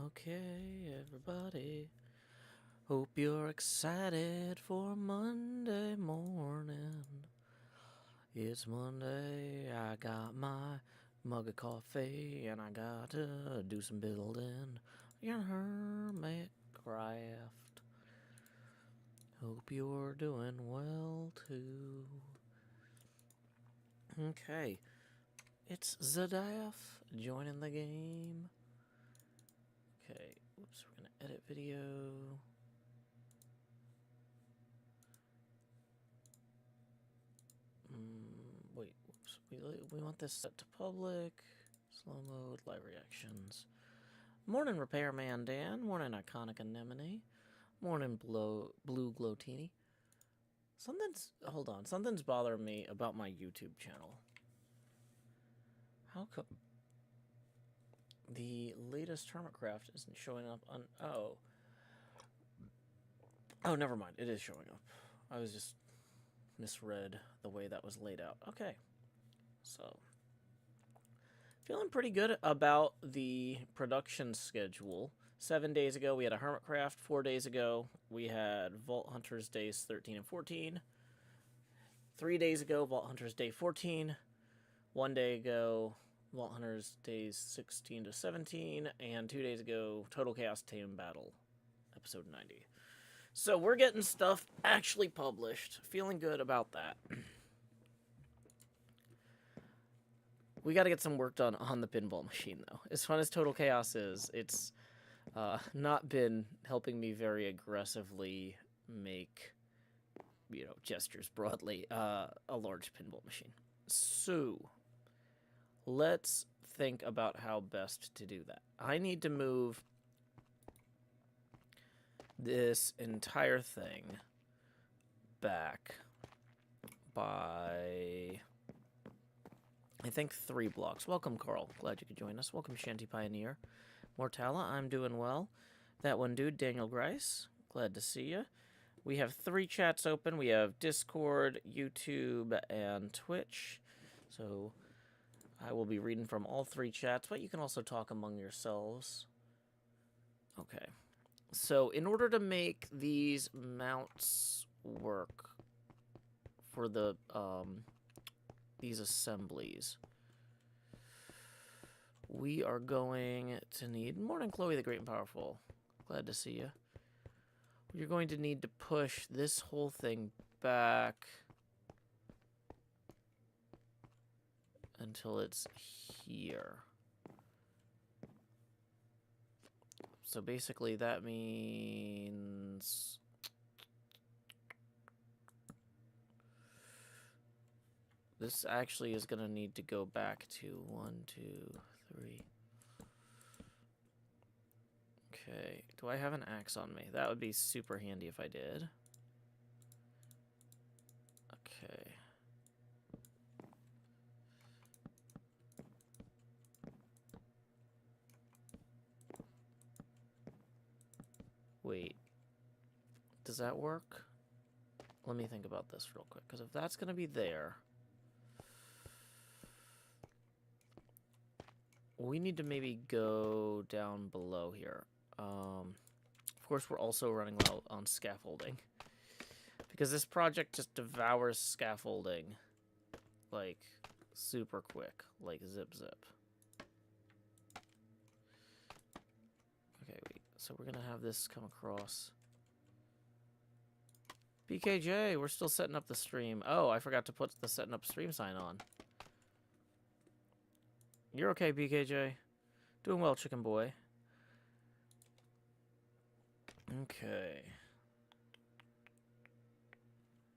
Okay, everybody. Hope you're excited for Monday morning. It's Monday, I got my mug of coffee, and I got to do some building in HermitCraft. Hope you're doing well, too. Okay, it's Zadaf joining the game. Okay, oops, we're gonna edit video. Wait, whoops. We want this set to public. Slow mode, live reactions. Morning, Repairman Dan. Morning, Iconic Anemone. Morning, Blue Glotini. Hold on. Something's bothering me about my YouTube channel. How come the latest HermitCraft isn't showing up on... Oh. Oh, never mind. It is showing up. I was just misread the way that was laid out. Okay. So, feeling pretty good about the production schedule. 7 days ago, we had a HermitCraft. 4 days ago, we had Vault Hunters Days 13 and 14. 3 days ago, Vault Hunters Day 14. 1 day ago, Vault Hunters Days 16 to 17. And 2 days ago, Total Chaos Tame Battle, episode 90. So we're getting stuff actually published. Feeling good about that. We got to get some work done on the pinball machine, though. As fun as Total Chaos is, it's not been helping me very aggressively make, gestures broadly, a large pinball machine. So, let's think about how best to do that. I need to move this entire thing back by... I think 3 blocks. Welcome, Carl. Glad you could join us. Welcome, Shanty Pioneer. Mortala, I'm doing well. That one dude, Daniel Grice. Glad to see you. We have 3 chats open. We have Discord, YouTube, and Twitch. So I will be reading from all 3 chats, but you can also talk among yourselves. Okay. So in order to make these mounts work for the these assemblies, we are going to need... Morning, Chloe the Great and Powerful. Glad to see you. You're going to need to push this whole thing back until it's here. So basically that means... This actually is going to need to go back to 1, 2, 3. Okay. Do I have an axe on me? That would be super handy if I did. Okay. Wait. Does that work? Let me think about this real quick, because if that's going to be there... We need to maybe go down below here. Of course, we're also running low on scaffolding. Because this project just devours scaffolding, like, super quick. Like, zip, zip. Okay, wait. So we're going to have this come across. BKJ, we're still setting up the stream. Oh, I forgot to put the setting up stream sign on. You're okay, BKJ. Doing well, chicken boy. Okay.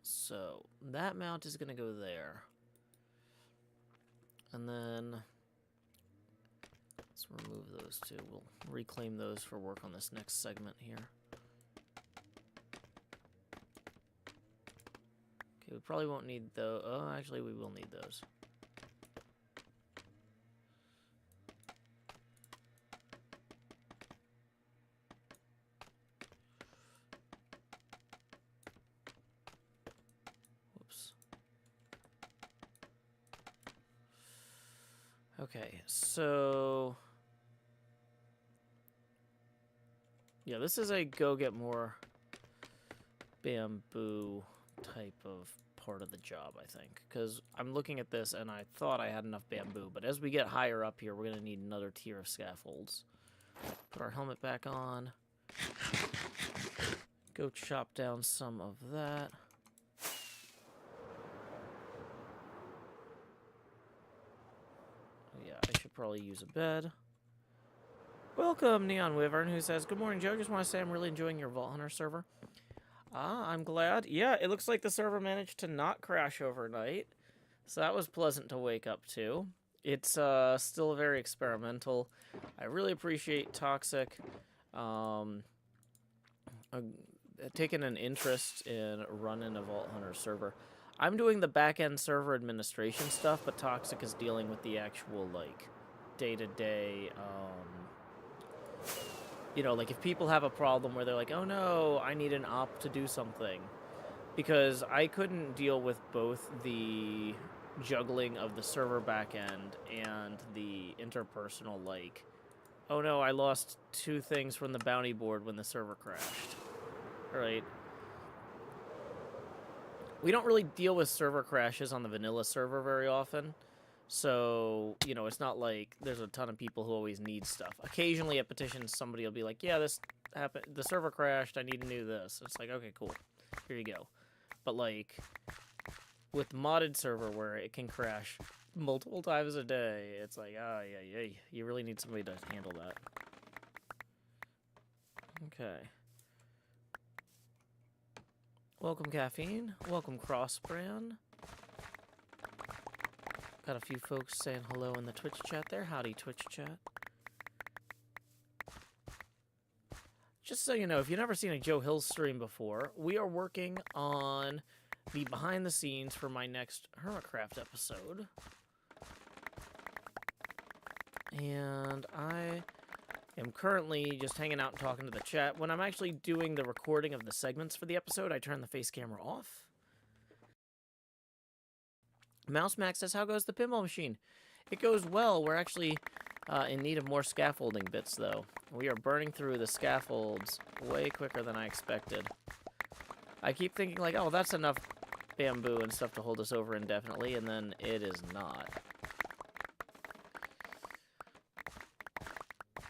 So, that mount is going to go there. And then... let's remove those two. We'll reclaim those for work on this next segment here. Okay, we probably won't need those. Oh, actually, we will need those. Okay, so Yeah, this is a go get more bamboo type of part of the job, I think. Because I'm looking at this and I thought I had enough bamboo, but as we get higher up here, we're going to need another tier of scaffolds. Put our helmet back on. Go chop down some of that. Oh, yeah, I should probably use a bed. Welcome, Neon Wyvern, who says, "Good morning, Joe. Just want to say I'm really enjoying your Vault Hunter server." Ah, I'm glad. Yeah, it looks like the server managed to not crash overnight. So that was pleasant to wake up to. It's still very experimental. I really appreciate Toxic taking an interest in running a Vault Hunter server. I'm doing the back-end server administration stuff, but Toxic is dealing with the actual, like, day-to-day, you know, like if people have a problem where they're like, oh no, I need an op to do something. Because I couldn't deal with both the juggling of the server backend and the interpersonal, like, oh no, I lost 2 things from the bounty board when the server crashed. Right? We don't really deal with server crashes on the vanilla server very often. So, you know, it's not like there's a ton of people who always need stuff. Occasionally at petitions, somebody will be like, yeah, this happened, the server crashed, I need to do this. It's like, okay, cool, here you go. But, like, with modded server where it can crash multiple times a day, it's like, yeah, you really need somebody to handle that. Okay. Welcome, Caffeine. Welcome, Crossbrand. Got a few folks saying hello in the Twitch chat there. Howdy, Twitch chat. Just so you know, if you've never seen a Joe Hill stream before, we are working on the behind the scenes for my next HermitCraft episode. And I am currently just hanging out and talking to the chat. When I'm actually doing the recording of the segments for the episode, I turn the face camera off. Mouse Max says, how goes the pinball machine? It goes well. We're actually in need of more scaffolding bits, though. We are burning through the scaffolds way quicker than I expected. I keep thinking, like, oh, that's enough bamboo and stuff to hold us over indefinitely, and then it is not.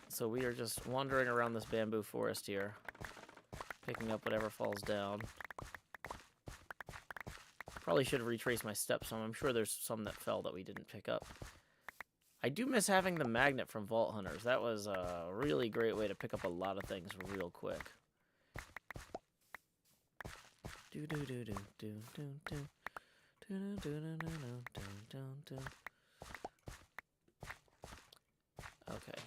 So we are just wandering around this bamboo forest here, picking up whatever falls down. Probably should have retraced my steps some. I'm sure there's some that fell that we didn't pick up. I do miss having the magnet from Vault Hunters. That was a really great way to pick up a lot of things real quick. Okay.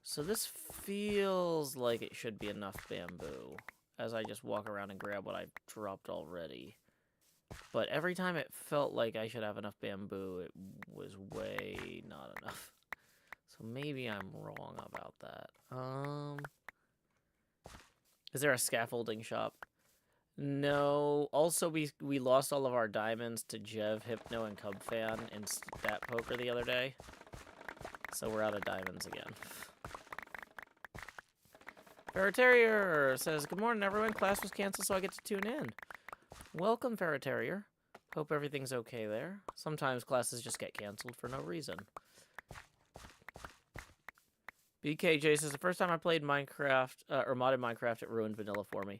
So this feels like it should be enough bamboo, as I just walk around and grab what I've dropped already. But every time it felt like I should have enough bamboo, it was way not enough. So maybe I'm wrong about that. Is there a scaffolding shop? No. Also, we lost all of our diamonds to Jev, Hypno, and Cubfan in Stat Poker the other day. So we're out of diamonds again. Ferroterrier says, good morning, everyone. Class was canceled, so I get to tune in. Welcome, Ferroterrier. Hope everything's okay there. Sometimes classes just get canceled for no reason. BKJ says, the first time I played Minecraft, or modded Minecraft, it ruined vanilla for me.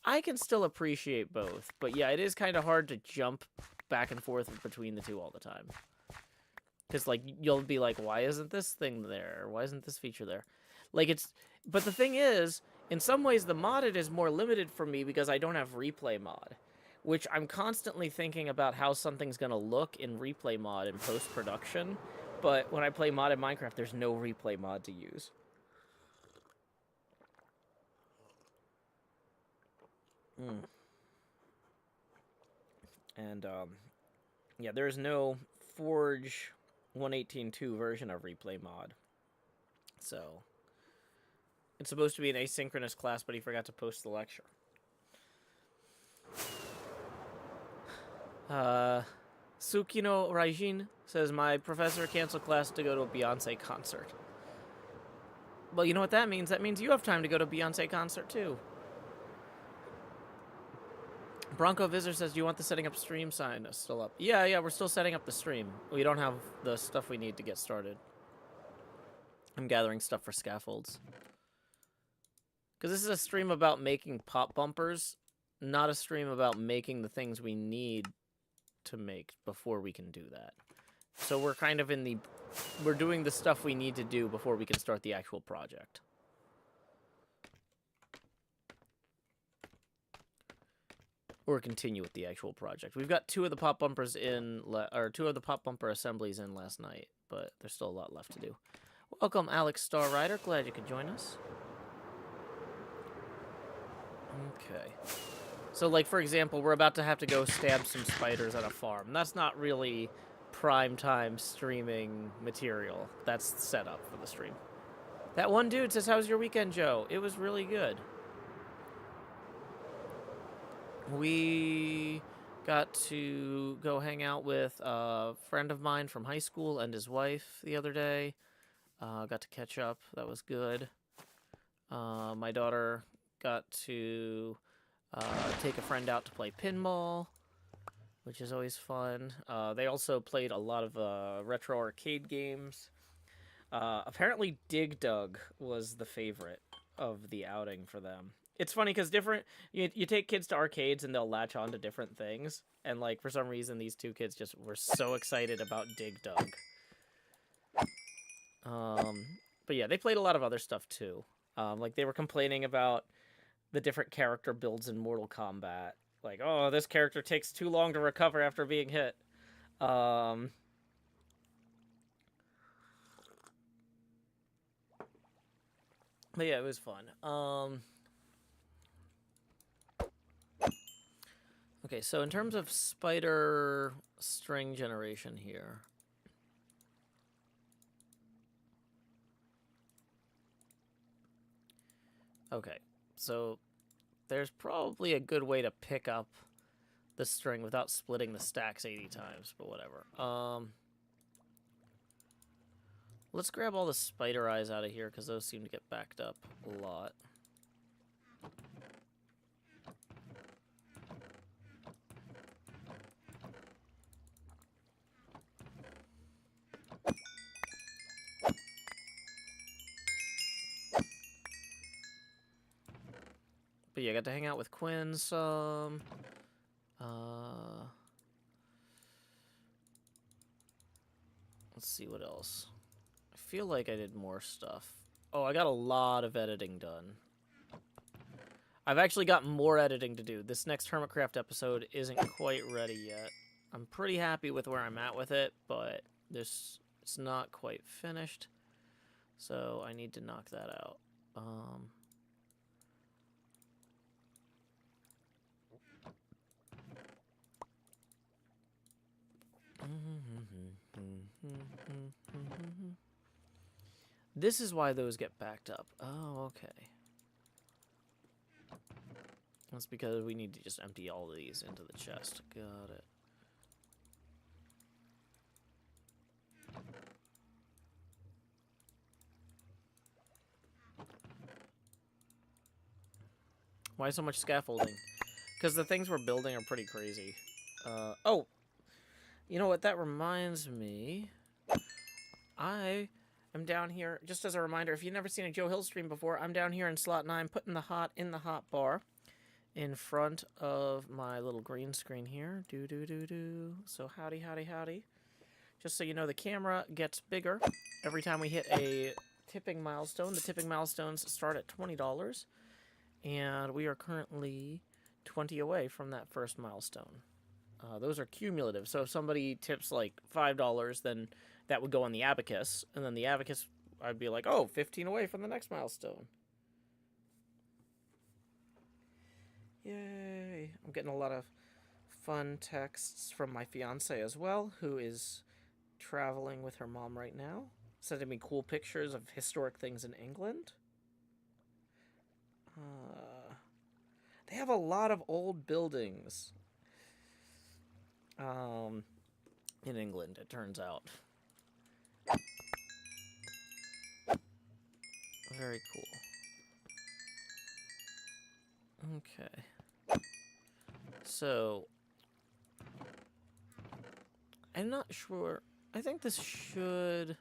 I can still appreciate both, but yeah, it is kind of hard to jump back and forth between the two all the time. Because, like, you'll be like, why isn't this thing there? Why isn't this feature there? Like, it's... But the thing is, in some ways, the modded is more limited for me because I don't have replay mod. Which I'm constantly thinking about how something's going to look in replay mod in post-production. But when I play modded Minecraft, there's no replay mod to use. And, yeah, there's no Forge 1.18.2 version of replay mod. So, it's supposed to be an asynchronous class, but he forgot to post the lecture. Tsukino Raijin says, my professor canceled class to go to a Beyonce concert. Well, you know what that means? That means you have time to go to Beyonce concert, too. Bronco Visitor says, do you want the setting up stream sign still up? Yeah, we're still setting up the stream. We don't have the stuff we need to get started. I'm gathering stuff for scaffolds. Because this is a stream about making pop bumpers, not a stream about making the things we need to make before we can do that. So we're kind of in the... We're doing the stuff we need to do before we can start the actual project. Or continue with the actual project. We've got two of the pop bumpers in... Or two of the pop bumper assemblies in last night, but there's still a lot left to do. Welcome, Alex Star Rider. Glad you could join us. Okay. So, like, for example, we're about to have to go stab some spiders at a farm. That's not really prime time streaming material. That's set up for the stream. That one dude says, how's your weekend, Joe? It was really good. We got to go hang out with a friend of mine from high school and his wife the other day. Got to catch up. That was good. My daughter got to take a friend out to play pinball, which is always fun. They also played a lot of retro arcade games. Apparently Dig Dug was the favorite of the outing for them. It's funny because you take kids to arcades and they'll latch on to different things. And, like, for some reason, these two kids just were so excited about Dig Dug. But yeah, they played a lot of other stuff too. Like, they were complaining about the different character builds in Mortal Kombat. Like, oh, this character takes too long to recover after being hit. But yeah, it was fun. Okay, so in terms of spider string generation here. Okay, so there's probably a good way to pick up the string without splitting the stacks 80 times, but whatever. Let's grab all the spider eyes out of here, because those seem to get backed up a lot. But yeah, I got to hang out with Quinn some. Let's see what else. I feel like I did more stuff. Oh, I got a lot of editing done. I've actually got more editing to do. This next HermitCraft episode isn't quite ready yet. I'm pretty happy with where I'm at with it, but it's not quite finished. So I need to knock that out. This is why those get backed up. Oh, okay. That's because we need to just empty all of these into the chest. Got it. Why so much scaffolding? Because the things we're building are pretty crazy. Oh! You know what? That reminds me. I am down here, just as a reminder, if you've never seen a Joe Hill stream before, I'm down here in slot 9, putting the hot in the hot bar in front of my little green screen here. So howdy, howdy, howdy. Just so you know, the camera gets bigger every time we hit a tipping milestone. The tipping milestones start at $20, and we are currently 20 away from that first milestone. Those are cumulative, so if somebody tips like $5, then that would go on the abacus, and then the abacus, I'd be like, oh, 15 away from the next milestone. Yay. I'm getting a lot of fun texts from my fiance as well, who is traveling with her mom right now, sending me cool pictures of historic things in England. They have a lot of old buildings in England, it turns out. Very cool. Okay. So, I'm not sure. I think this should...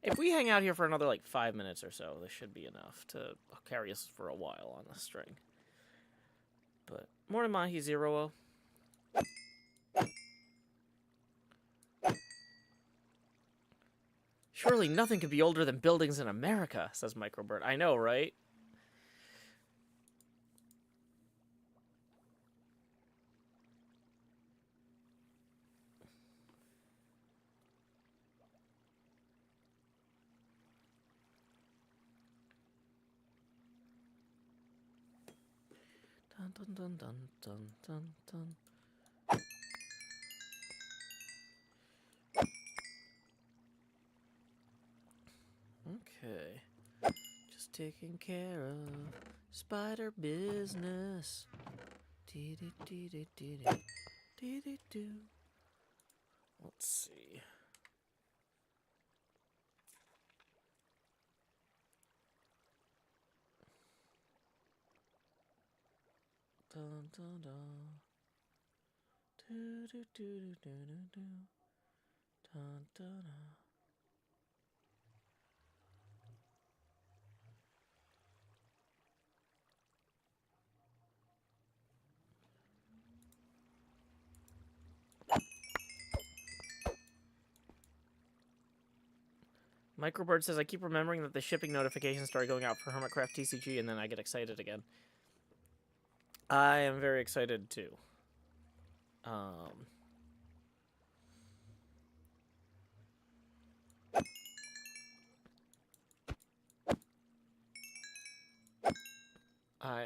If we hang out here for another, like, 5 minutes or so, this should be enough to carry us for a while on the string. But, Morning Mahi 0. Surely nothing could be older than buildings in America, says Microbird. I know, right? Dun dun dun dun dun dun dun. Okay. Just taking care of spider business. Dee-dee-dee-dee-dee-dee. Let's see. Dun dun dun. Do do do do do do. Dun dun dun. Microbird says, I keep remembering that the shipping notifications started going out for HermitCraft TCG, and then I get excited again. I am very excited, too. I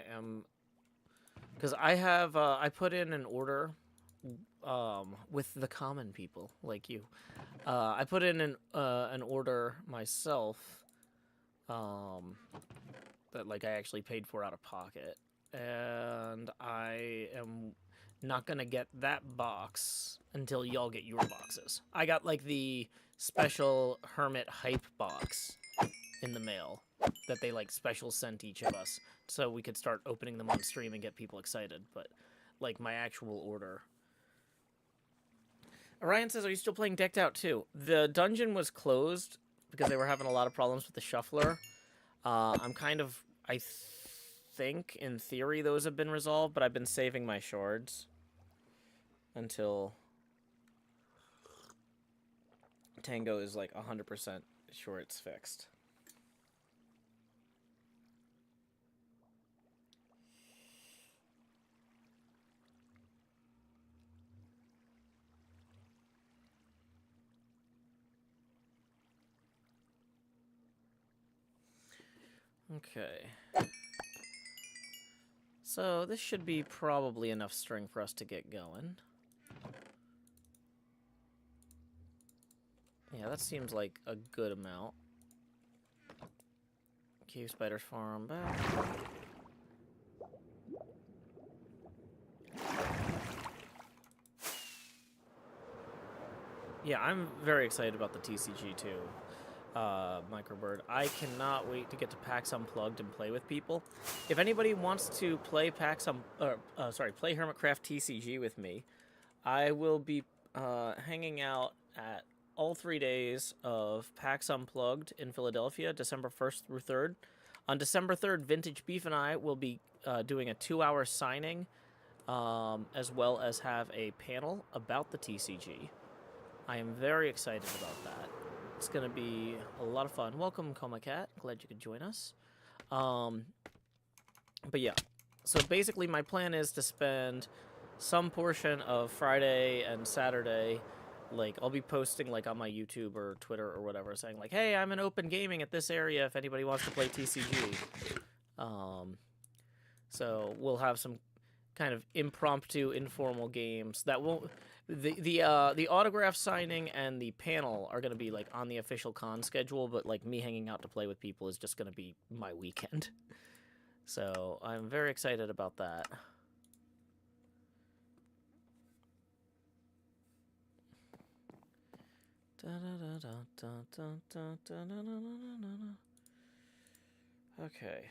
am... Because I have, I put in an order, with the common people, like you. I put in an order myself, that, like, I actually paid for out of pocket. And I am not gonna get that box until y'all get your boxes. I got, like, the special Hermit Hype box in the mail that they, like, special sent each of us so we could start opening them on stream and get people excited. But, like, my actual order... Orion says, are you still playing Decked Out 2? The dungeon was closed because they were having a lot of problems with the shuffler. I'm kind of... I think, in theory, those have been resolved, but I've been saving my shards until Tango is, like, 100% sure it's fixed. Okay. So, this should be probably enough string for us to get going. Yeah, that seems like a good amount. Cave spiders farm back. Yeah, I'm very excited about the TCG too, Microbird. I cannot wait to get to PAX Unplugged and play with people. If anybody wants to play play HermitCraft TCG with me, I will be hanging out at all 3 days of PAX Unplugged in Philadelphia, December 1st through 3rd. On December 3rd, Vintage Beef and I will be doing a 2-hour signing, as well as have a panel about the TCG. I am very excited about that. It's going to be a lot of fun. Welcome, Coma Cat. Glad you could join us. But yeah, so basically my plan is to spend some portion of Friday and Saturday, like, I'll be posting, like, on my YouTube or Twitter or whatever, saying, like, hey, I'm in open gaming at this area if anybody wants to play TCG. So we'll have some kind of impromptu, informal games that won't... The autograph signing and the panel are going to be, like, on the official con schedule, but, like, me hanging out to play with people is just going to be my weekend. So I'm very excited about that. Okay.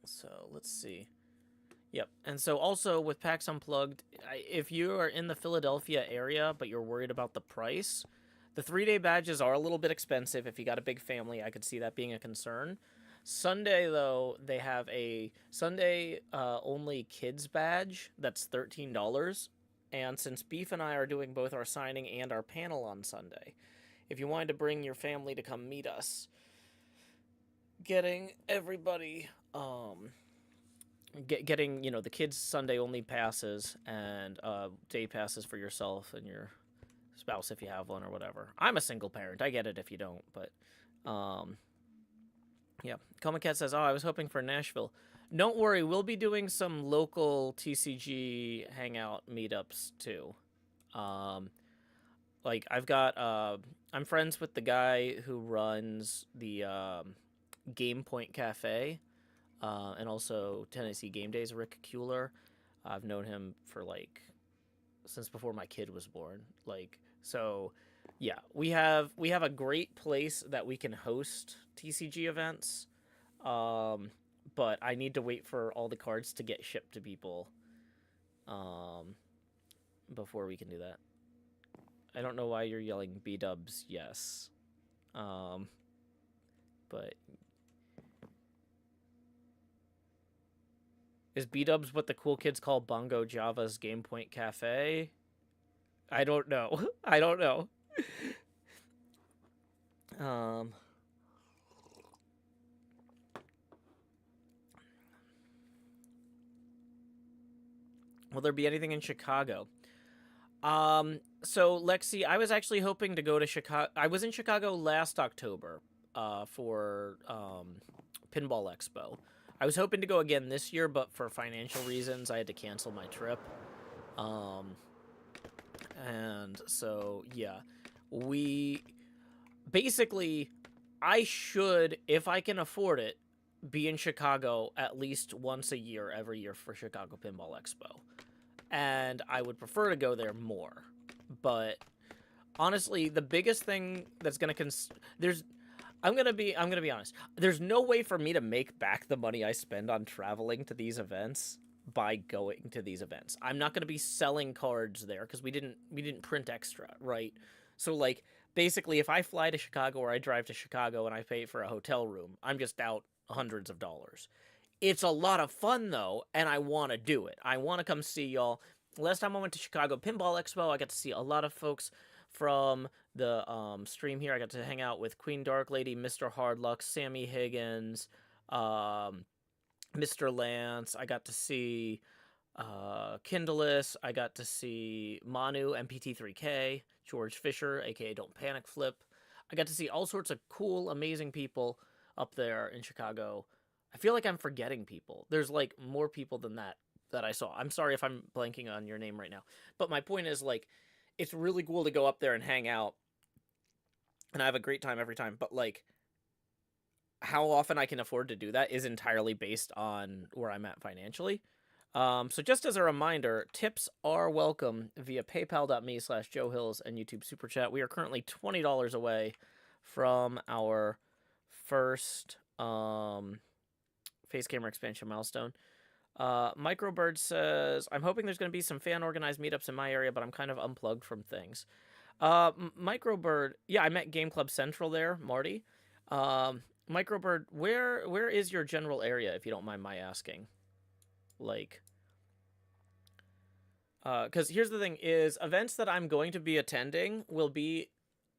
So let's see. Yep. And so also with PAX Unplugged, if you are in the Philadelphia area but you're worried about the price, the 3-day badges are a little bit expensive. If you got a big family, I could see that being a concern. Sunday, though, they have a Sunday only kids badge that's $13. And since Beef and I are doing both our signing and our panel on Sunday, if you wanted to bring your family to come meet us, getting everybody getting the kids Sunday only passes and day passes for yourself and your spouse if you have one or whatever. I'm a single parent. I get it if you don't, but yeah. Comic Cat says, "Oh, I was hoping for Nashville." Don't worry, we'll be doing some local TCG hangout meetups too. Like I've got I'm friends with the guy who runs the Game Point Cafe. And also Tennessee Game Days, Rick Kuehler. I've known him for since before my kid was born. So, yeah, we have a great place that we can host TCG events. But I need to wait for all the cards to get shipped to people. Before we can do that. I don't know why you're yelling B-dubs. Yes. But is B-dubs what the cool kids call Bongo Java's Game Point Cafe? I don't know. I don't know. Will there be anything in Chicago? So Lexi, I was actually hoping to go to Chicago. I was in Chicago last October, for Pinball Expo. I was hoping to go again this year, but for financial reasons, I had to cancel my trip. And so yeah, we basically, I should, if I can afford it, be in Chicago at least once a year, every year for Chicago Pinball Expo. And I would prefer to go there more. But honestly, the biggest thing that's going to I'm going to be honest. There's no way for me to make back the money I spend on traveling to these events by going to these events. I'm not going to be selling cards there cuz we didn't print extra, right? So basically if I fly to Chicago or I drive to Chicago and I pay for a hotel room, I'm just out hundreds of dollars. It's a lot of fun, though, and I want to do it. I want to come see y'all. Last time I went to Chicago Pinball Expo, I got to see a lot of folks from the stream here. I got to hang out with Queen Dark Lady, Mr. Hardluck, Sammy Higgins, Mr. Lance. I got to see Kindleless. I got to see Manu, MPT3K, George Fisher, aka Don't Panic Flip. I got to see all sorts of cool, amazing people up there in Chicago. I feel like I'm forgetting people. There's more people than that I saw. I'm sorry if I'm blanking on your name right now. But my point is it's really cool to go up there and hang out. And I have a great time every time. But how often I can afford to do that is entirely based on where I'm at financially. So just as a reminder, tips are welcome via paypal.me/JoeHills and YouTube Super Chat. We are currently $20 away from our first face camera expansion milestone. Microbird says, "I'm hoping there's going to be some fan-organized meetups in my area, but I'm kind of unplugged from things." Microbird, yeah, I met Game Club Central there, Marty. Microbird, where is your general area, if you don't mind my asking? Because here's the thing, is events that I'm going to be attending will be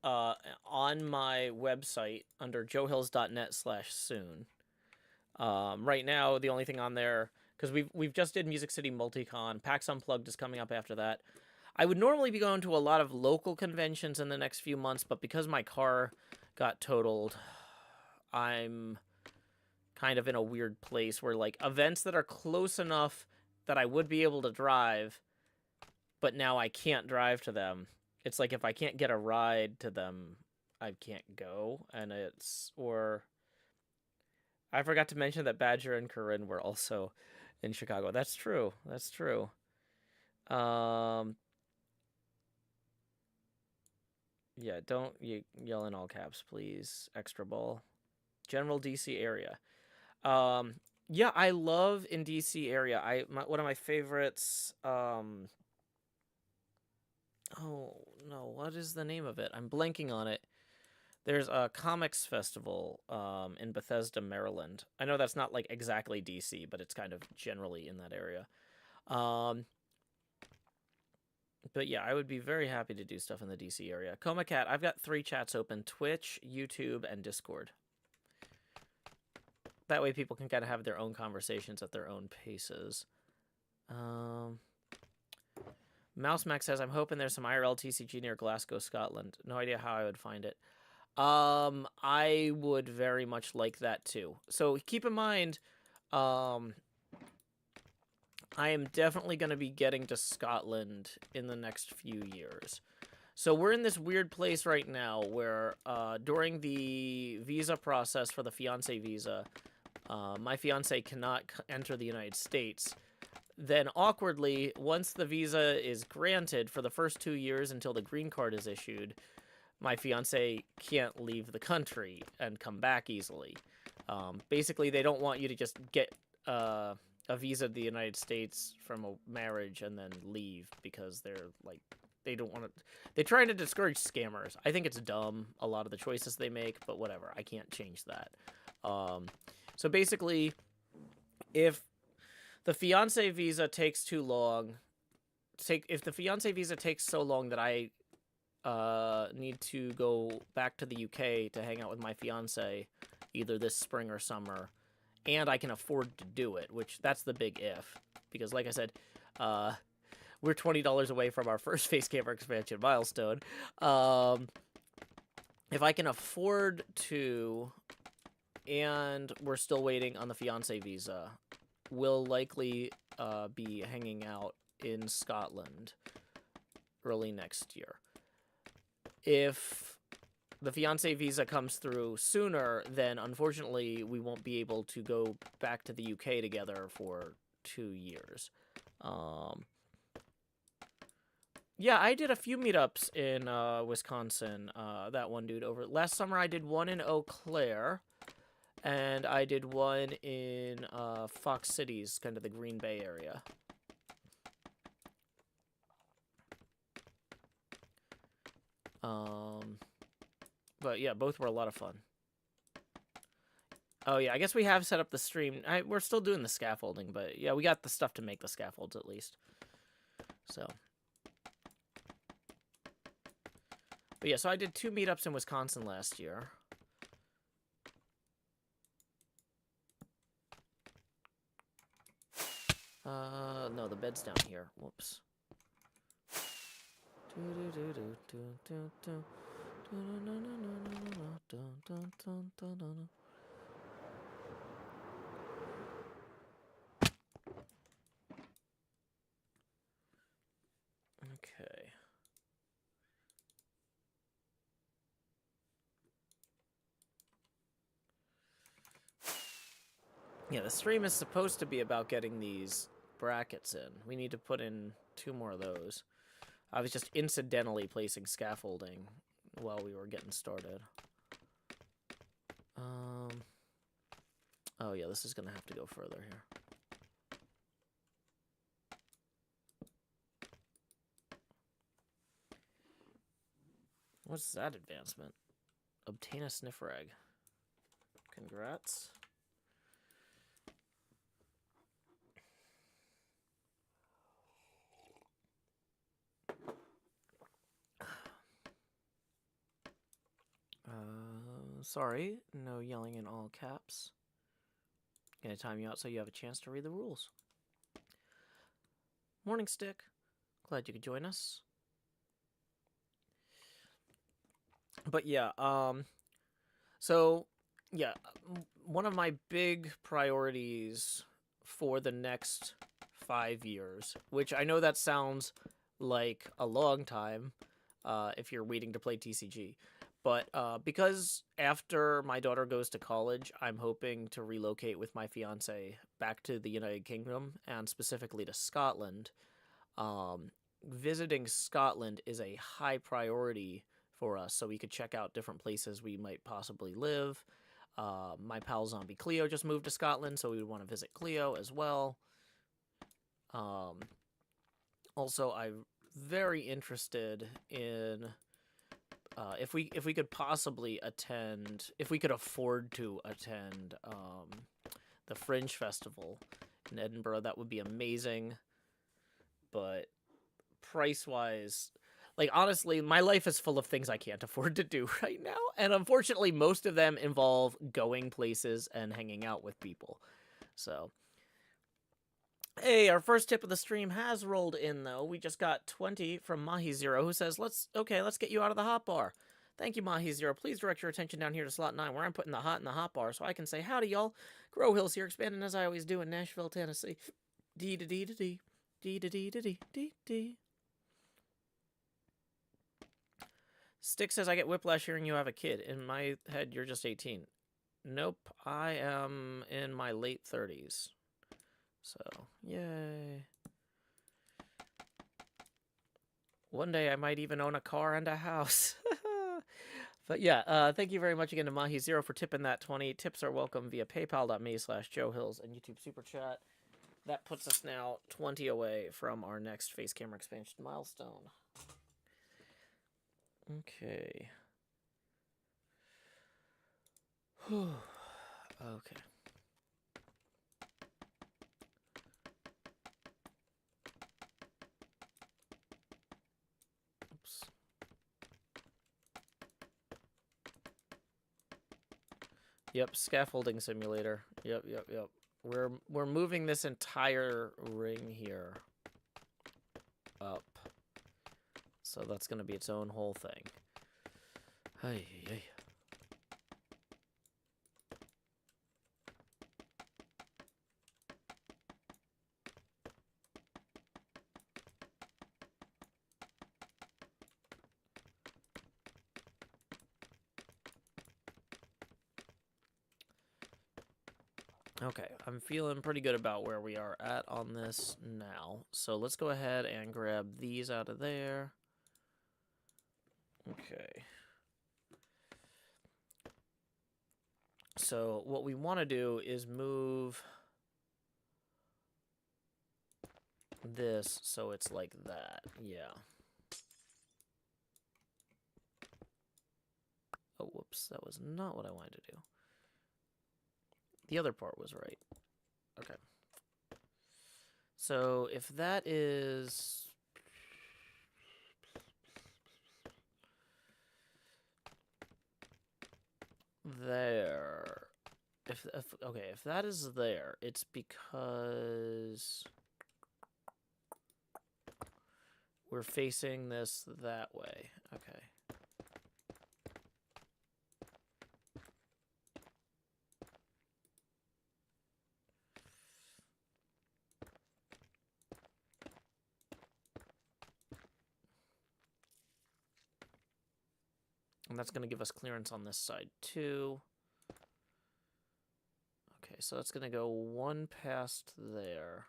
on my website under joehills.net/soon. Right now, the only thing on there, because we've just did Music City Multicon, PAX Unplugged is coming up after that. I would normally be going to a lot of local conventions in the next few months, but because my car got totaled, I'm kind of in a weird place where events that are close enough that I would be able to drive, but now I can't drive to them. It's if I can't get a ride to them, I can't go, and I forgot to mention that Badger and Corinne were also in Chicago. That's true. That's true. Yeah, don't yell in all caps, please. Extra ball. General DC area. Yeah, I love in DC area. One of my favorites. Oh no, what is the name of it? I'm blanking on it. There's a comics festival in Bethesda, Maryland. I know that's not like exactly DC, but it's kind of generally in that area. But yeah, I would be very happy to do stuff in the DC area. Coma Cat, I've got 3 chats open: Twitch, YouTube, and Discord. That way people can kind of have their own conversations at their own paces. Mouse Mac says, I'm hoping there's some IRL TCG near Glasgow, Scotland. No idea how I would find it. I would very much like that too. So keep in mind, I am definitely going to be getting to Scotland in the next few years. So we're in this weird place right now where during the visa process for the fiancé visa, my fiancé cannot enter the United States. Then awkwardly, once the visa is granted for the first 2 years until the green card is issued, my fiancé can't leave the country and come back easily. Basically, they don't want you to just get a visa to the United States from a marriage and then leave because they're like, they don't want to. They're trying to discourage scammers. I think it's dumb, a lot of the choices they make, but whatever. I can't change that. So basically, if the fiancé visa takes too long, if the fiancé visa takes so long that I need to go back to the UK to hang out with my fiancé either this spring or summer, and I can afford to do it, which that's the big if, because like I said, we're $20 away from our first face camera expansion milestone. If I can afford to, and we're still waiting on the fiancé visa, we'll likely be hanging out in Scotland early next year. If the fiancé visa comes through sooner, then unfortunately we won't be able to go back to the UK together for 2 years. Yeah, I did a few meetups in Wisconsin. That one dude over last summer. I did one in Eau Claire, and I did one in Fox Cities, kind of the Green Bay area. But yeah, both were a lot of fun. Oh yeah, I guess we have set up the stream. We're still doing the scaffolding, but yeah, we got the stuff to make the scaffolds at least. So. But yeah, so I did 2 meetups in Wisconsin last year. No, the bed's down here. Whoops. Okay. Yeah, the stream is supposed to be about getting these brackets in. We need to put in 2 more of those. I was just incidentally placing scaffolding while we were getting started. Oh yeah, this is gonna have to go further here. What's that advancement? Obtain a sniffer egg. Congrats. Sorry, no yelling in all caps. Gonna time you out so you have a chance to read the rules. Morning, Stick. Glad you could join us. But yeah, so yeah, one of my big priorities for the next 5 years, which I know that sounds like a long time if you're waiting to play TCG, but because after my daughter goes to college, I'm hoping to relocate with my fiance back to the United Kingdom, and specifically to Scotland. Visiting Scotland is a high priority for us, so we could check out different places we might possibly live. My pal Zombie Cleo just moved to Scotland, so we would want to visit Cleo as well. Also, I'm very interested in if we could possibly attend, if we could afford to attend the Fringe Festival in Edinburgh. That would be amazing. But price-wise, like, honestly, my life is full of things I can't afford to do right now. And unfortunately, most of them involve going places and hanging out with people. So, hey, our first tip of the stream has rolled in, though. We just got 20 from Mahi0, who says, let's get you out of the hot bar. Thank you, Mahi0. Please direct your attention down here to slot 9, where I'm putting the hot in the hot bar, so I can say howdy, y'all. Grow Hills here, expanding as I always do in Nashville, Tennessee. Dee-da-dee-da-dee. Dee-da-dee-da-dee. Stick says, I get whiplash hearing you have a kid. In my head, you're just 18. Nope, I am in my late 30s. So, yay. One day I might even own a car and a house. But yeah, thank you very much again to Mahi0 for tipping that 20. Tips are welcome via paypal.me/JoeHills and YouTube Super Chat. That puts us now 20 away from our next face camera expansion milestone. Okay. Okay. Oops. Yep, scaffolding simulator. Yep. We're moving this entire ring here up. So that's going to be its own whole thing. Hey. Okay, I'm feeling pretty good about where we are at on this now. So let's go ahead and grab these out of there. Okay. So what we want to do is move this so it's like that. Yeah. Oh, whoops. That was not what I wanted to do. The other part was right. Okay. So if that is... there. If that is there, it's because we're facing this that way. Okay. And that's going to give us clearance on this side too. Okay, so that's going to go one past there.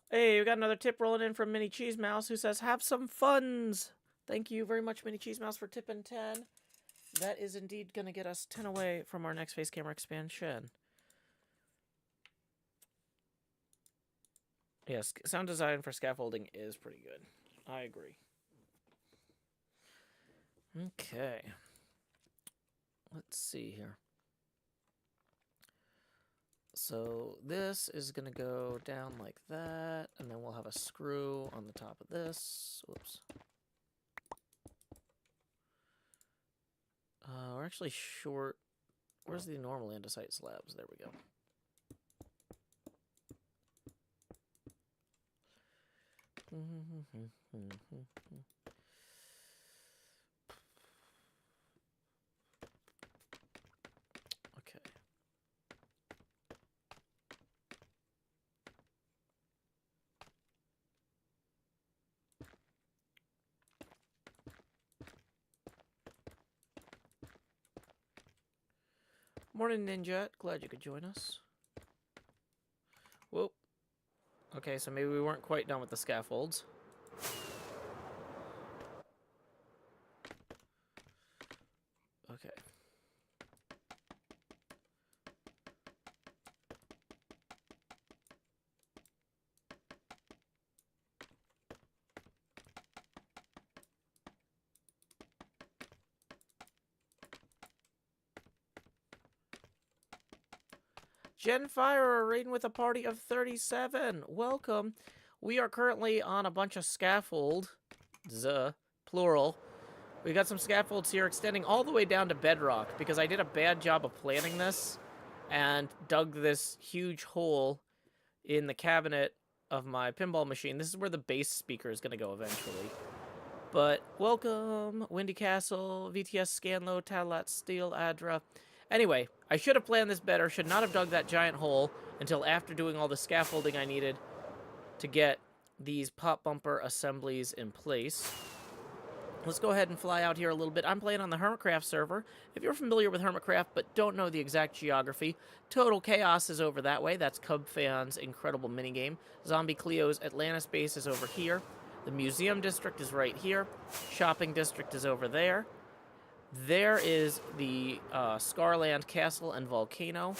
Hey, we got another tip rolling in from Mini Cheese Mouse, who says, have some funs. Thank you very much, Mini Cheese Mouse, for tipping 10. That is indeed going to get us 10 away from our next face camera expansion. Yes, sound design for scaffolding is pretty good. I agree. Okay. Let's see here. So this is going to go down like that, and then we'll have a screw on the top of this. Whoops. We're actually short. Where's the normal andesite slabs? There we go. Okay. Morning, Ninja. Glad you could join us. Whoa. Okay, so maybe we weren't quite done with the scaffolds. Okay. Genfire raiding with a party of 37. Welcome. We are currently on a bunch of scaffold. Plural. We got some scaffolds here extending all the way down to bedrock because I did a bad job of planning this and dug this huge hole in the cabinet of my pinball machine. This is where the bass speaker is going to go eventually. But welcome, Windy Castle, VTS Scanlo, Tadlat Steel, Adra. Anyway, I should have planned this better, should not have dug that giant hole until after doing all the scaffolding I needed to get these pop bumper assemblies in place. Let's go ahead and fly out here a little bit. I'm playing on the HermitCraft server. If you're familiar with HermitCraft but don't know the exact geography, Total Chaos is over that way. That's Cub Fan's incredible minigame. Zombie Cleo's Atlantis base is over here. The Museum District is right here. Shopping District is over there. There is the Scarland Castle and Volcano.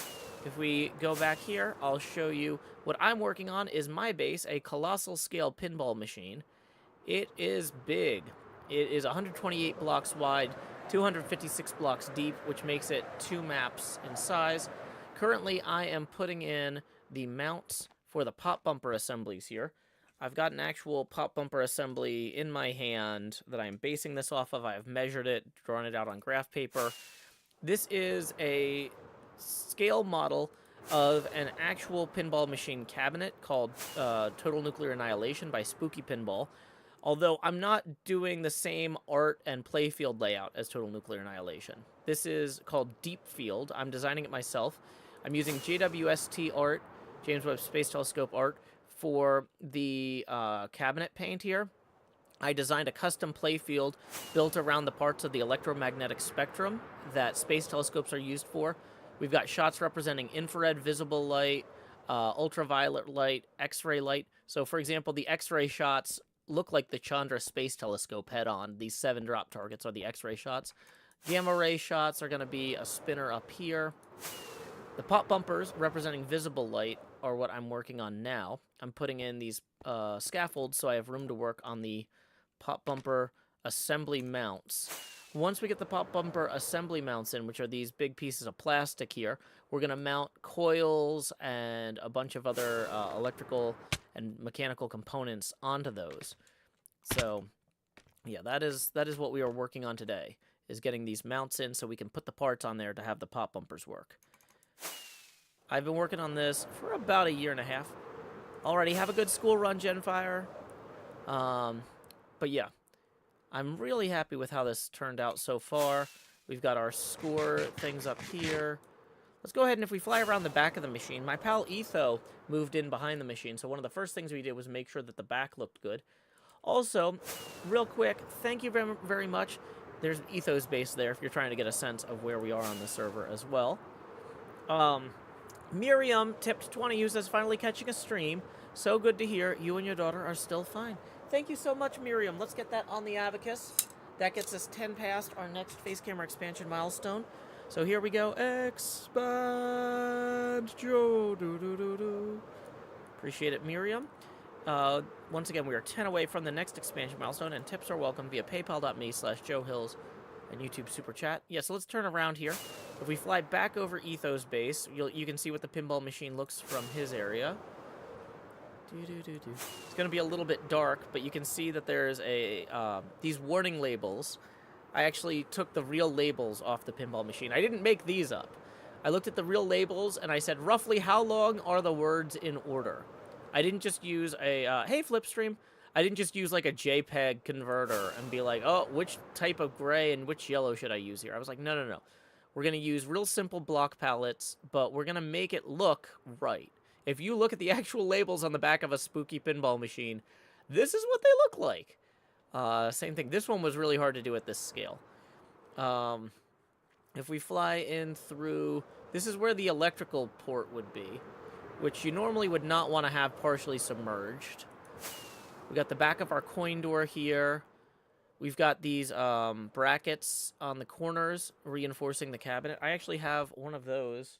If we go back here, I'll show you what I'm working on is my base, a colossal scale pinball machine. It is big. It is 128 blocks wide, 256 blocks deep, which makes it 2 maps in size. Currently, I am putting in the mounts for the pop bumper assemblies here. I've got an actual pop bumper assembly in my hand that I'm basing this off of. I've measured it, drawn it out on graph paper. This is a scale model of an actual pinball machine cabinet called Total Nuclear Annihilation by Spooky Pinball. Although I'm not doing the same art and playfield layout as Total Nuclear Annihilation. This is called Deep Field. I'm designing it myself. I'm using JWST art, James Webb Space Telescope art, for the cabinet paint here. I designed a custom playfield built around the parts of the electromagnetic spectrum that space telescopes are used for. We've got shots representing infrared visible light, ultraviolet light, X-ray light. So, for example, the X-ray shots look like the Chandra Space Telescope head-on. These 7 drop targets are the X-ray shots. Gamma ray shots are going to be a spinner up here. The pop bumpers representing visible light are what I'm working on now. I'm putting in these scaffolds so I have room to work on the pop bumper assembly mounts. Once we get the pop bumper assembly mounts in, which are these big pieces of plastic here, we're going to mount coils and a bunch of other electrical and mechanical components onto those. So, yeah, that is what we are working on today, is getting these mounts in so we can put the parts on there to have the pop bumpers work. I've been working on this for about 1.5 years. Already have a good school run, Genfire. But yeah, I'm really happy with how this turned out so far. We've got our score things up here. Let's go ahead and if we fly around the back of the machine, my pal Etho moved in behind the machine, so one of the first things we did was make sure that the back looked good. Also, real quick, thank you very, very much. There's Etho's base there if you're trying to get a sense of where we are on the server as well. Miriam tipped 20, who says, finally catching a stream. So good to hear you and your daughter are still fine. Thank you so much, Miriam. Let's get that on the abacus. That gets us 10 past our next face camera expansion milestone. So here we go. Expand Joe. Appreciate it, Miriam. Once again, we are 10 away from the next expansion milestone, and tips are welcome via paypal.me/JoeHills and YouTube Super Chat. Yeah, so let's turn around here. If we fly back over Etho's base, you can see what the pinball machine looks from his area. It's going to be a little bit dark, but you can see that there's these warning labels. I actually took the real labels off the pinball machine. I didn't make these up. I looked at the real labels, and I said, roughly how long are the words in order? I didn't just use a, hey, Flipstream. I didn't just use like a JPEG converter and be like, oh, which type of gray and which yellow should I use here? I was like, no. We're going to use real simple block palettes, but we're going to make it look right. If you look at the actual labels on the back of a spooky pinball machine, this is what they look like. Same thing. This one was really hard to do at this scale. If we fly in through, this is where the electrical port would be, which you normally would not want to have partially submerged. We got the back of our coin door here. We've got these brackets on the corners reinforcing the cabinet. I actually have one of those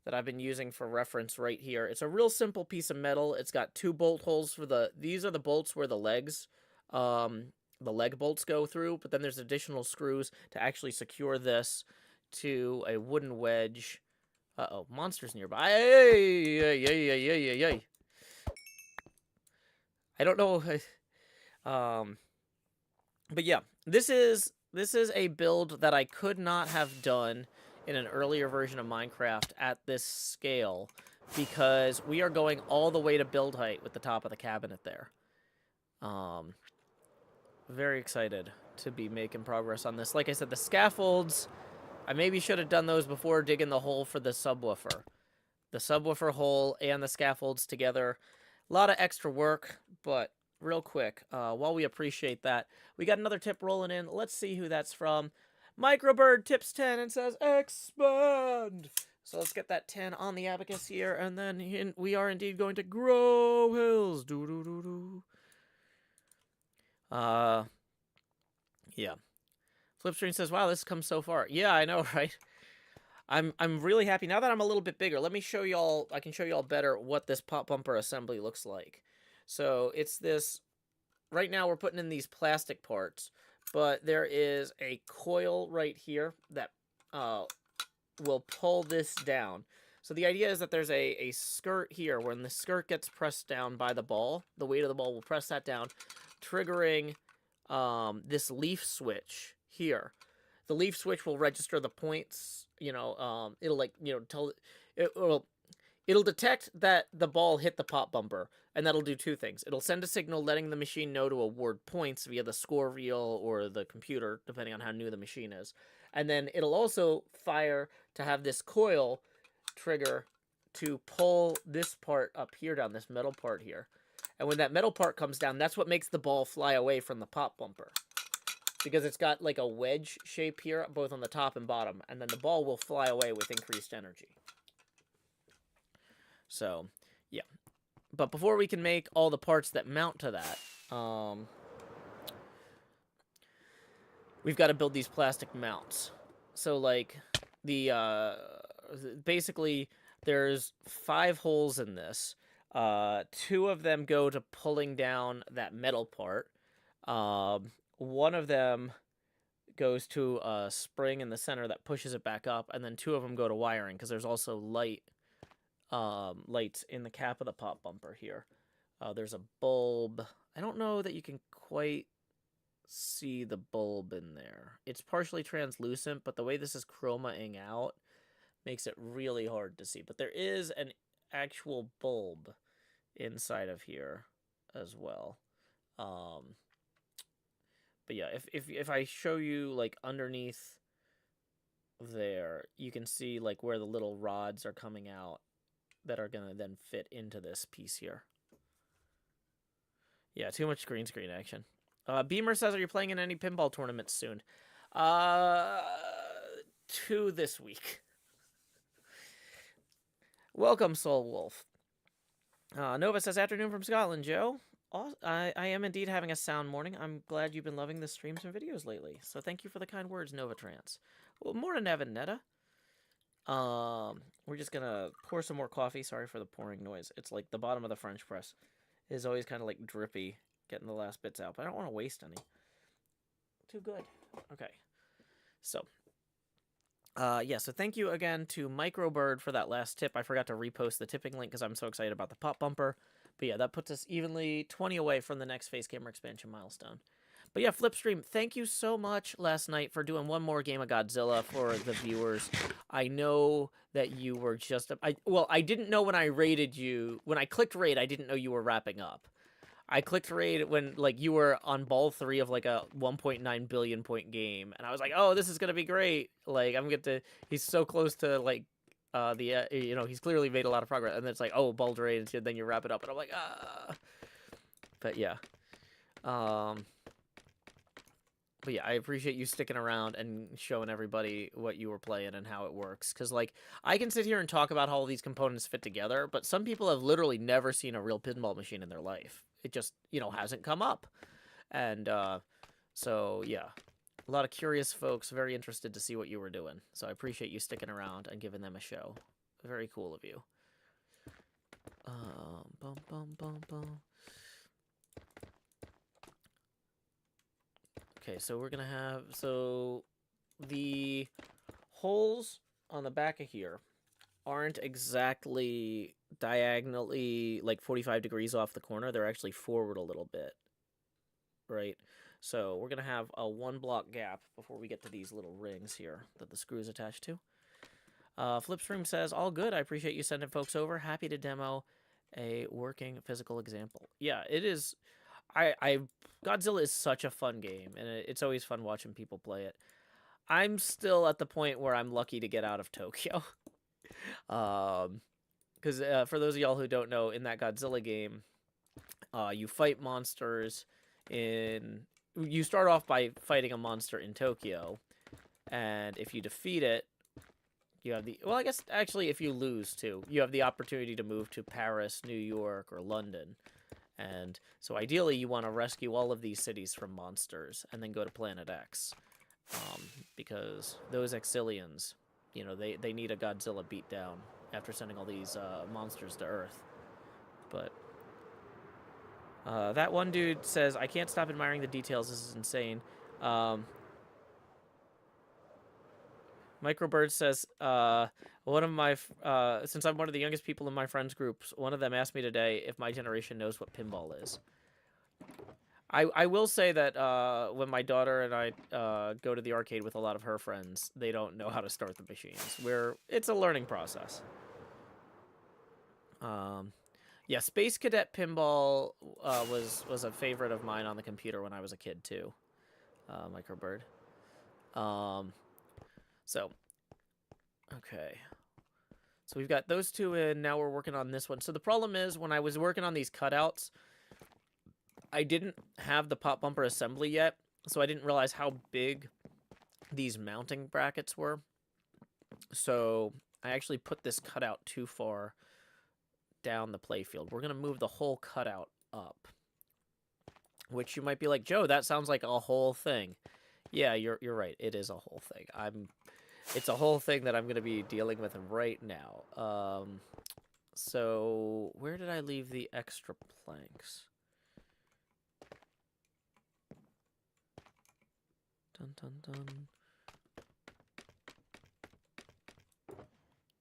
that I've been using for reference right here. It's a real simple piece of metal. It's got 2 bolt holes for these are the bolts where the legs, the leg bolts go through, but then there's additional screws to actually secure this to a wooden wedge. Uh-oh, monsters nearby. Ay. I don't know. But yeah, this is a build that I could not have done in an earlier version of Minecraft at this scale because we are going all the way to build height with the top of the cabinet there. Very excited to be making progress on this. Like I said, the scaffolds, I maybe should have done those before digging the hole for the subwoofer. The subwoofer hole and the scaffolds together. A lot of extra work, but real quick, while we appreciate that, we got another tip rolling in. Let's see who that's from. Microbird tips 10 and says, expand! So let's get that 10 on the abacus here, and then we are indeed going to grow hills. Yeah. Flipstream says, wow, this comes so far. Yeah, I know, right? I'm really happy. Now that I'm a little bit bigger, let me show y'all, I can show y'all better what this pop bumper assembly looks like. So it's this, right now we're putting in these plastic parts, but there is a coil right here that will pull this down. So the idea is that there's a skirt here. When the skirt gets pressed down by the ball, the weight of the ball will press that down, triggering this leaf switch here. The leaf switch will register the points. It'll it'll detect that the ball hit the pop bumper, and that'll do 2 things. It'll send a signal letting the machine know to award points via the score reel or the computer, depending on how new the machine is. And then it'll also fire to have this coil trigger to pull this part up here down, this metal part here. And when that metal part comes down, that's what makes the ball fly away from the pop bumper. Because it's got like a wedge shape here, both on the top and bottom. And then the ball will fly away with increased energy. So, yeah. But before we can make all the parts that mount to that, we've got to build these plastic mounts. So, like, basically, there's 5 holes in this. 2 of them go to pulling down that metal part. One of them goes to a spring in the center that pushes it back up, and then 2 of them go to wiring, because there's also lights in the cap of the pop bumper here. There's a bulb. I don't know that you can quite see the bulb in there. It's partially translucent, but the way this is chromaing out makes it really hard to see. But there is an actual bulb inside of here as well. But yeah, if I show you like underneath there, you can see like where the little rods are coming out that are gonna then fit into this piece here. Yeah, too much green screen action. Beamer says, are you playing in any pinball tournaments soon? 2 this week. Welcome, Soul Wolf. Nova says, afternoon from Scotland, Joe. I am indeed having a sound morning. I'm glad you've been loving the streams and videos lately. So thank you for the kind words, Novatrans. Well, morning, Evan Netta. We're just gonna pour some more coffee. Sorry for the pouring noise. It's like the bottom of the French press is always kind of like drippy, getting the last bits out. But I don't want to waste any. Too good. Okay. So, yeah, so thank you again to Microbird for that last tip. I forgot to repost the tipping link because I'm so excited about the pop bumper. But yeah, that puts us evenly 20 away from the next face camera expansion milestone. But yeah, Flipstream, thank you so much last night for doing one more game of Godzilla for the viewers. I know that you were just... I didn't know when I raided you. When I clicked raid, I didn't know you were wrapping up. I clicked raid when like you were on ball 3 of like a 1.9 billion point game. And I was like, oh, this is going to be great. Like, I'm going to... He's so close to like... he's clearly made a lot of progress, and then it's like, oh, ball drain, and then you wrap it up, and I'm like, ah. But yeah, I appreciate you sticking around and showing everybody what you were playing and how it works, because like I can sit here and talk about how all these components fit together, but some people have literally never seen a real pinball machine in their life. It just hasn't come up, and So, yeah. A lot of curious folks, very interested to see what you were doing. So I appreciate you sticking around and giving them a show. Very cool of you. Bum, bum, bum, bum. Okay, so we're gonna have, so the holes on the back of here aren't exactly diagonally like 45 degrees off the corner. They're actually forward a little bit, right? So we're gonna have a 1 block gap before we get to these little rings here that the screw is attached to. Flipstream says, all good. I appreciate you sending folks over. Happy to demo a working physical example. Yeah, it is. Godzilla is such a fun game, and it's always fun watching people play it. I'm still at the point where I'm lucky to get out of Tokyo. Because for those of y'all who don't know, in that Godzilla game, you fight monsters in... You start off by fighting a monster in Tokyo, and if you defeat it, you have the... Well, I guess, actually, if you lose, too, you have the opportunity to move to Paris, New York, or London. And so ideally, you want to rescue all of these cities from monsters and then go to Planet X. Because those Exilians, you know, they need a Godzilla beat down after sending all these monsters to Earth. But that one dude says, I can't stop admiring the details. This is insane. Microbird says, one of my, since I'm one of the youngest people in my friends groups, one of them asked me today if my generation knows what pinball is. I will say that when my daughter and I go to the arcade with a lot of her friends, they don't know how to start the machines. It's a learning process. Yeah, Space Cadet Pinball was a favorite of mine on the computer when I was a kid too. Microbird. So, okay. So we've got those two in, now we're working on this one. So the problem is, when I was working on these cutouts, I didn't have the pop bumper assembly yet, so I didn't realize how big these mounting brackets were. So I actually put this cutout too far down the playfield. We're going to move the whole cutout up, which you might be like, Joe, that sounds like a whole thing. Yeah, you're right. It is a whole thing. It's a whole thing that I'm going to be dealing with right now. So where did I leave the extra planks? Dun, dun, dun.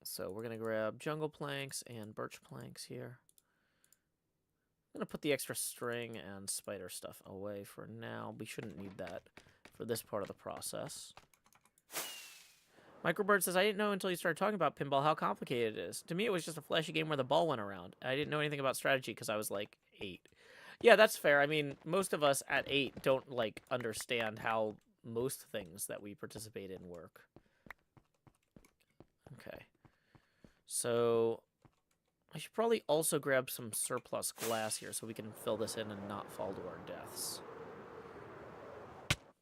So we're going to grab jungle planks and birch planks here. I'm going to put the extra string and spider stuff away for now. We shouldn't need that for this part of the process. Microbird says, I didn't know until you started talking about pinball how complicated it is. To me, it was just a flashy game where the ball went around. I didn't know anything about strategy because I was like 8. Yeah, that's fair. I mean, most of us at 8 don't like understand how most things that we participate in work. Okay. So I should probably also grab some surplus glass here so we can fill this in and not fall to our deaths.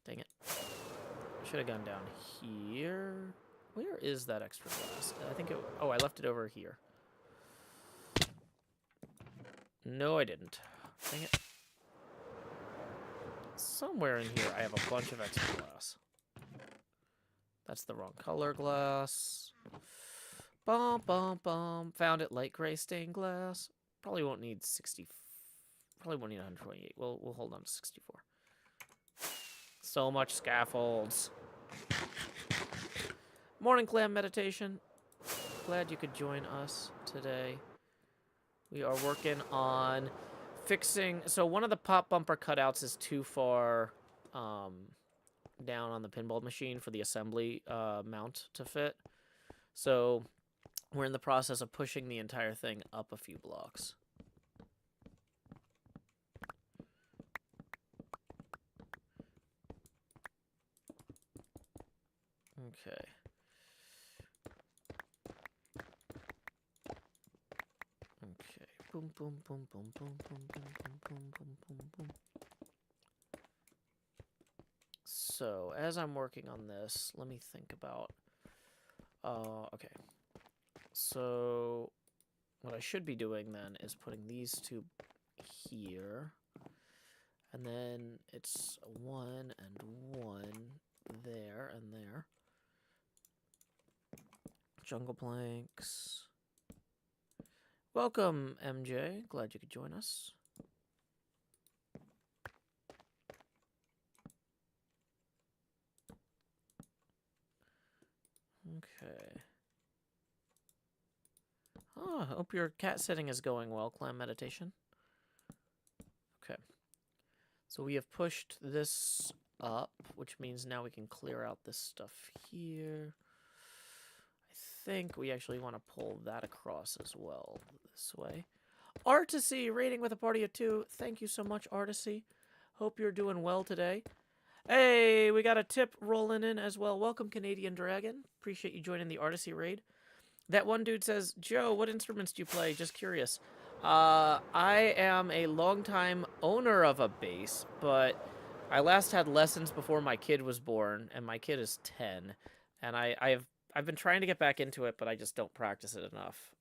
Dang it. I should have gone down here. Where is that extra glass? I think it... Oh, I left it over here. No, I didn't. Dang it. Somewhere in here I have a bunch of extra glass. That's the wrong color glass. Bum, bum, bum. Found it, light gray stained glass. Probably won't need 60... Probably won't need 128. We'll hold on to 64. So much scaffolds. Morning clam meditation. Glad you could join us today. We are working on fixing... So one of the pop bumper cutouts is too far down on the pinball machine for the assembly mount to fit. So we're in the process of pushing the entire thing up a few blocks. Okay. Okay. Boom, boom, boom, boom, boom, boom, boom, boom, boom, boom, boom, boom. So, as I'm working on this, let me think about... okay. So, what I should be doing then is putting these two here. And then it's 1 and 1 there and there. Jungle planks. Welcome, MJ. Glad you could join us. Okay. Oh, I hope your cat sitting is going well, Clam Meditation. Okay. So we have pushed this up, which means now we can clear out this stuff here. I think we actually want to pull that across as well this way. Artisy, rating with a party of 2. Thank you so much, Artisy. Hope you're doing well today. Hey, we got a tip rolling in as well. Welcome, Canadian Dragon. Appreciate you joining the Artisy raid. That one dude says, Joe, what instruments do you play? Just curious. I am a longtime owner of a bass, but I last had lessons before my kid was born, and my kid is 10. And I've been trying to get back into it, but I just don't practice it enough.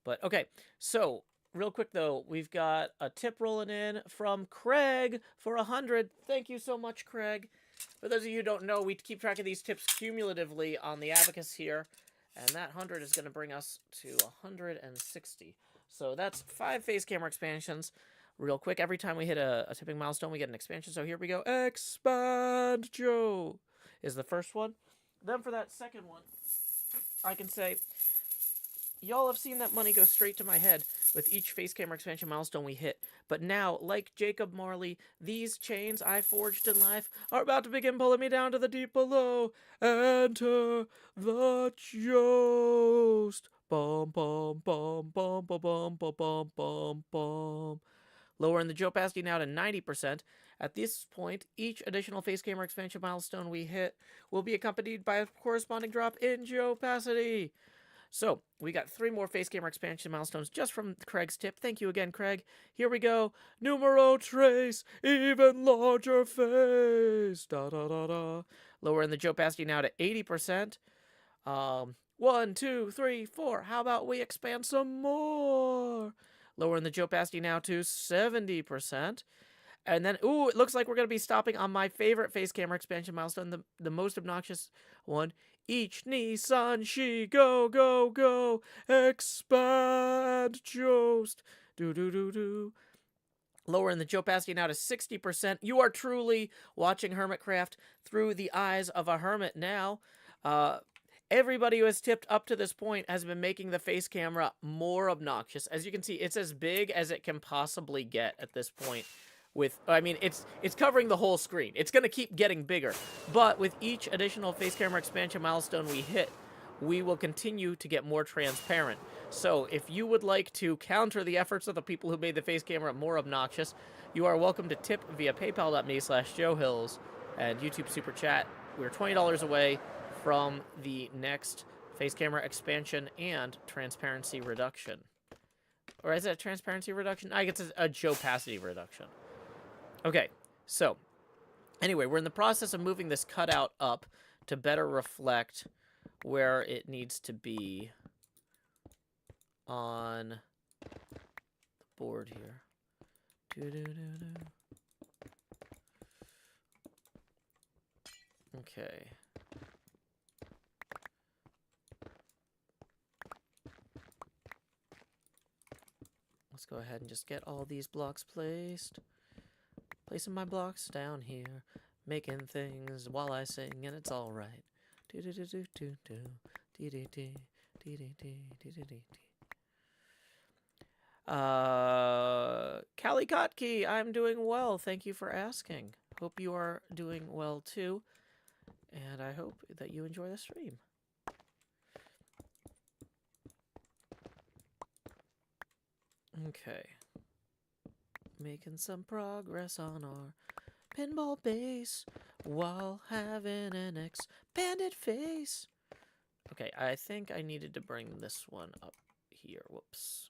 But okay, so real quick though, we've got a tip rolling in from Craig for 100. Thank you so much, Craig. For those of you who don't know, we keep track of these tips cumulatively on the abacus here, and that 100 is going to bring us to 160. So that's 5 face camera expansions. Real quick, every time we hit a tipping milestone, we get an expansion. So here we go. Expand Joe is the first one. Then for that second one, I can say, y'all have seen that money go straight to my head with each face camera expansion milestone we hit. But now, like Jacob Marley, these chains I forged in life are about to begin pulling me down to the deep below. Enter the joust. Bum, bum, bum, bum, bum, bum, bum, bum, bum, bum. Lowering the opacity now to 90%. At this point, each additional face camera expansion milestone we hit will be accompanied by a corresponding drop in opacity. So, we got 3 more face camera expansion milestones just from Craig's tip. Thank you again, Craig. Here we go. Numero trace, even larger face. Da da da da. Lowering the opacity now to 80%. 1, 2, 3, 4. How about we expand some more? Lowering the opacity now to 70%. And then, ooh, it looks like we're going to be stopping on my favorite face camera expansion milestone, the most obnoxious one. Each Nissan she go, go, go, expand joust. Do, do, do, do. Lowering the opacity now to 60%. You are truly watching HermitCraft through the eyes of a hermit now. Everybody who has tipped up to this point has been making the face camera more obnoxious. As you can see, it's as big as it can possibly get at this point. I mean, it's covering the whole screen. It's going to keep getting bigger. But with each additional face camera expansion milestone we hit, we will continue to get more transparent. So if you would like to counter the efforts of the people who made the face camera more obnoxious, you are welcome to tip via paypal.me/JoeHills and YouTube Super Chat. We're $20 away from the next face camera expansion and transparency reduction. Or is it a transparency reduction? I guess it's a opacity reduction. Okay, so anyway, we're in the process of moving this cutout up to better reflect where it needs to be on the board here. Okay. Let's go ahead and just get all these blocks placed. Placing my blocks down here, making things while I sing, and it's all right. Callie Kotke, I'm doing well. Thank you for asking. Hope you are doing well too, and I hope that you enjoy the stream. Okay. Making some progress on our pinball base while having an expanded face. Okay, I think I needed to bring this one up here. Whoops.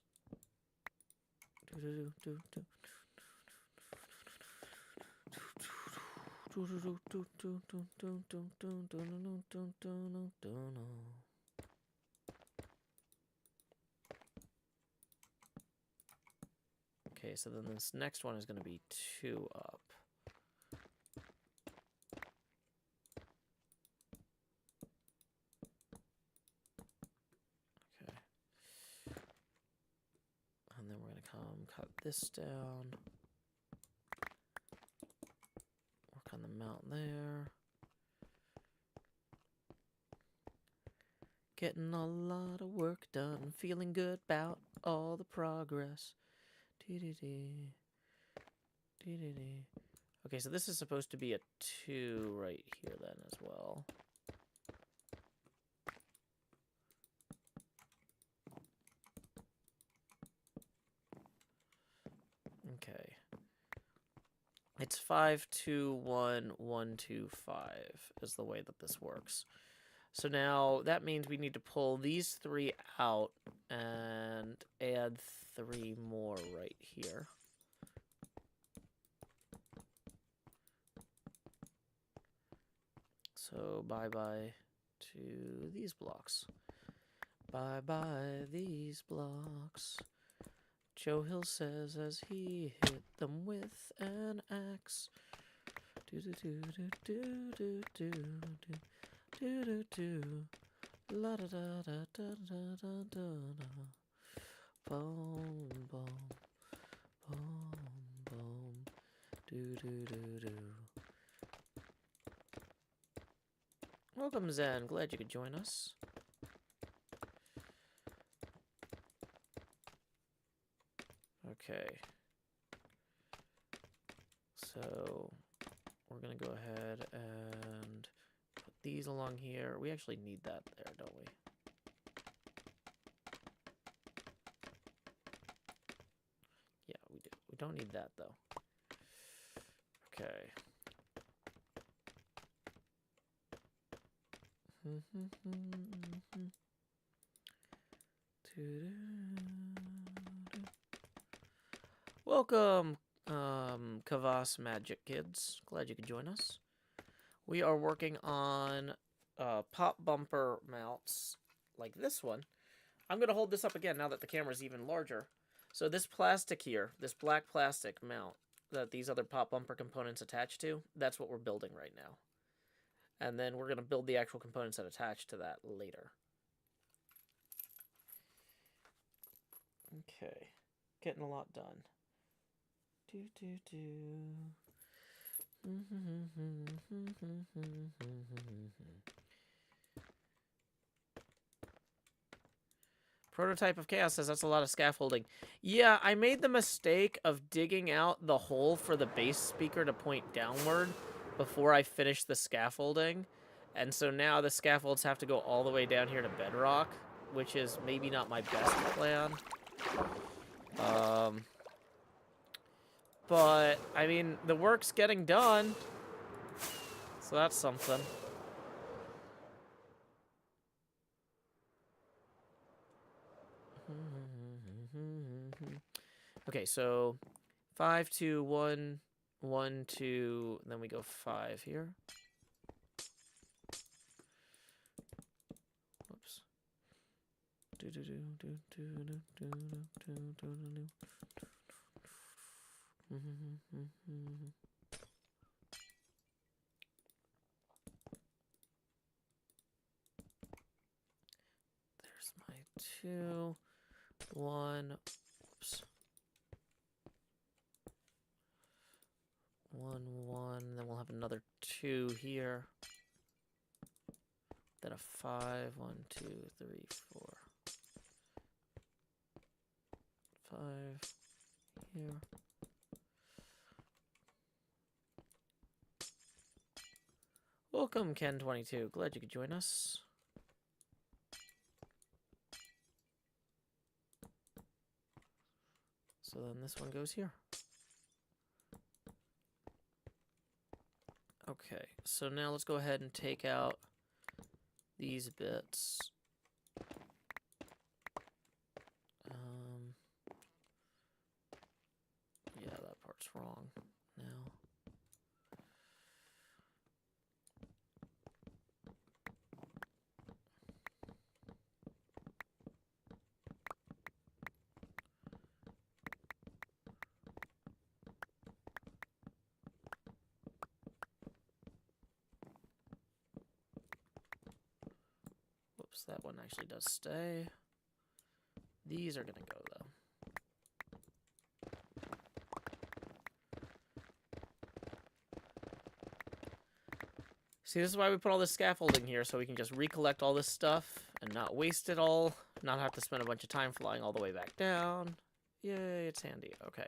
Okay, so then this next one is going to be 2 up. Okay. And then we're going to come cut this down. Work on the mount there. Getting a lot of work done. Feeling good about all the progress. Okay, so this is supposed to be a 2 right here then as well. Okay. It's 5, 2, 1, 1, 2, 5 is the way that this works. So now that means we need to pull these 3 out and add 3 more right here. So bye-bye to these blocks. Bye-bye these blocks. Joe Hill says as he hit them with an axe. Do-do-do-do-do-do-do-do. Do-do-do. La-da-da-da-da-da-da-da. Boom, boom. Boom, boom. Do-do-do-do. Welcome, Zen. Glad you could join us. Okay. So, we're going to go ahead and put these along here. We actually need that there, don't we? Yeah, we do. We don't need that, though. Okay. Welcome, Kavas Magic Kids. Glad you could join us. We are working on pop bumper mounts like this one. I'm going to hold this up again now that the camera is even larger. So this plastic here, this black plastic mount that these other pop bumper components attach to, that's what we're building right now. And then we're going to build the actual components that attach to that later. Okay. Getting a lot done. Prototype of Chaos says that's a lot of scaffolding. Yeah, I made the mistake of digging out the hole for the bass speaker to point downward before I finished the scaffolding. And so now the scaffolds have to go all the way down here to bedrock, which is maybe not my best plan. But, I mean, the work's getting done. So that's something. Okay, so 5, 2, 1, 1, 2, then we go 5 here. Whoops. There's my 2, 1, whoops. 1, 1, then we'll have another 2 here. Then a 5, 1, 2, 3, 4. 5 here. Welcome, Ken22. Glad you could join us. So then this one goes here. Okay, so now let's go ahead and take out these bits. Yeah, that part's wrong now. So that one actually does stay. These are gonna go though. See, this is why we put all this scaffolding here, so we can just recollect all this stuff and not waste it all, not have to spend a bunch of time flying all the way back down. Yay, it's handy. Okay.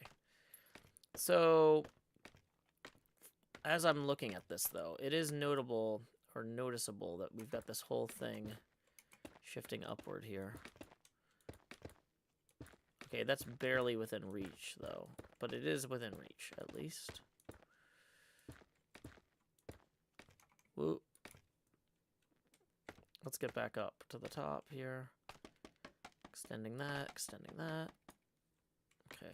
So, as I'm looking at this, though, it is notable or noticeable that we've got this whole thing shifting upward here. Okay, that's barely within reach, though, but it is within reach, at least. Woo. Let's get back up to the top here. Extending that, extending that. Okay.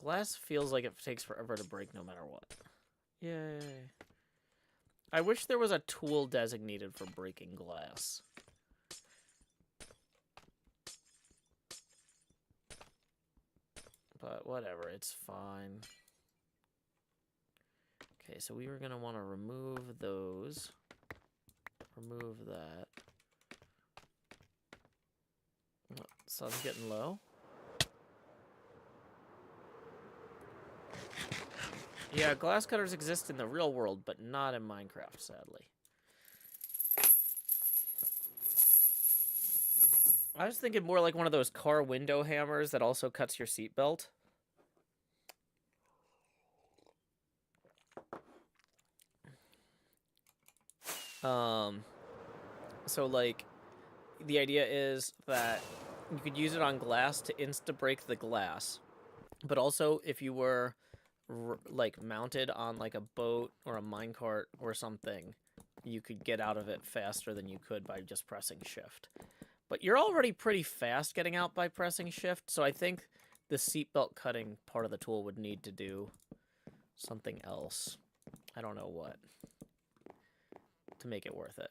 Glass feels like it takes forever to break no matter what. Yay. I wish there was a tool designated for breaking glass. But whatever, it's fine. Okay, so we were going to want to remove those. Remove that. Oh, sun's getting low. Yeah, glass cutters exist in the real world, but not in Minecraft, sadly. I was thinking more like one of those car window hammers that also cuts your seatbelt. So like, the idea is that you could use it on glass to insta-break the glass, but also if you were like mounted on like a boat or a minecart or something, you could get out of it faster than you could by just pressing shift. But you're already pretty fast getting out by pressing shift, so I think the seatbelt cutting part of the tool would need to do something else. I don't know what, to make it worth it.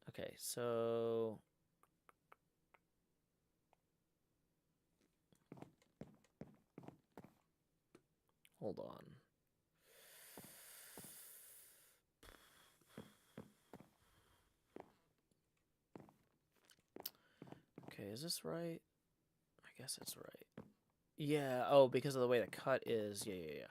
Okay, so hold on. Okay, is this right? I guess it's right. Yeah, oh, because of the way the cut is. Yeah.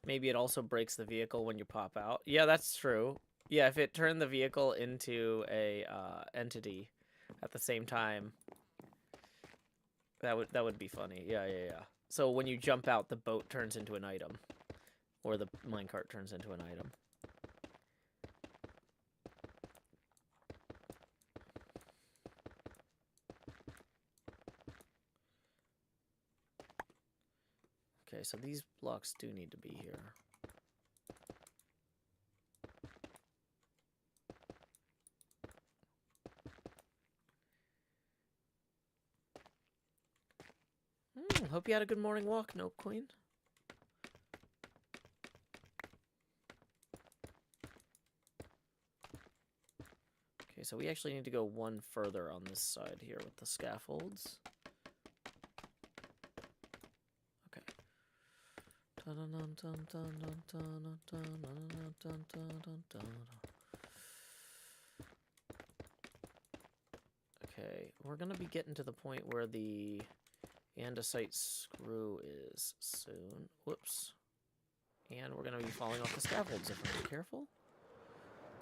Maybe it also breaks the vehicle when you pop out. Yeah, that's true. Yeah, if it turned the vehicle into a entity at the same time, that would be funny. Yeah. So when you jump out, the boat turns into an item, or the minecart turns into an item. Okay, so these blocks do need to be here. Hope you had a good morning walk, Nope Queen. Okay, so we actually need to go one further on this side here with the scaffolds. Okay. Okay, we're gonna be getting to the point where the andesite screw is soon. Whoops. And we're gonna be falling off the scaffolds if we're not careful.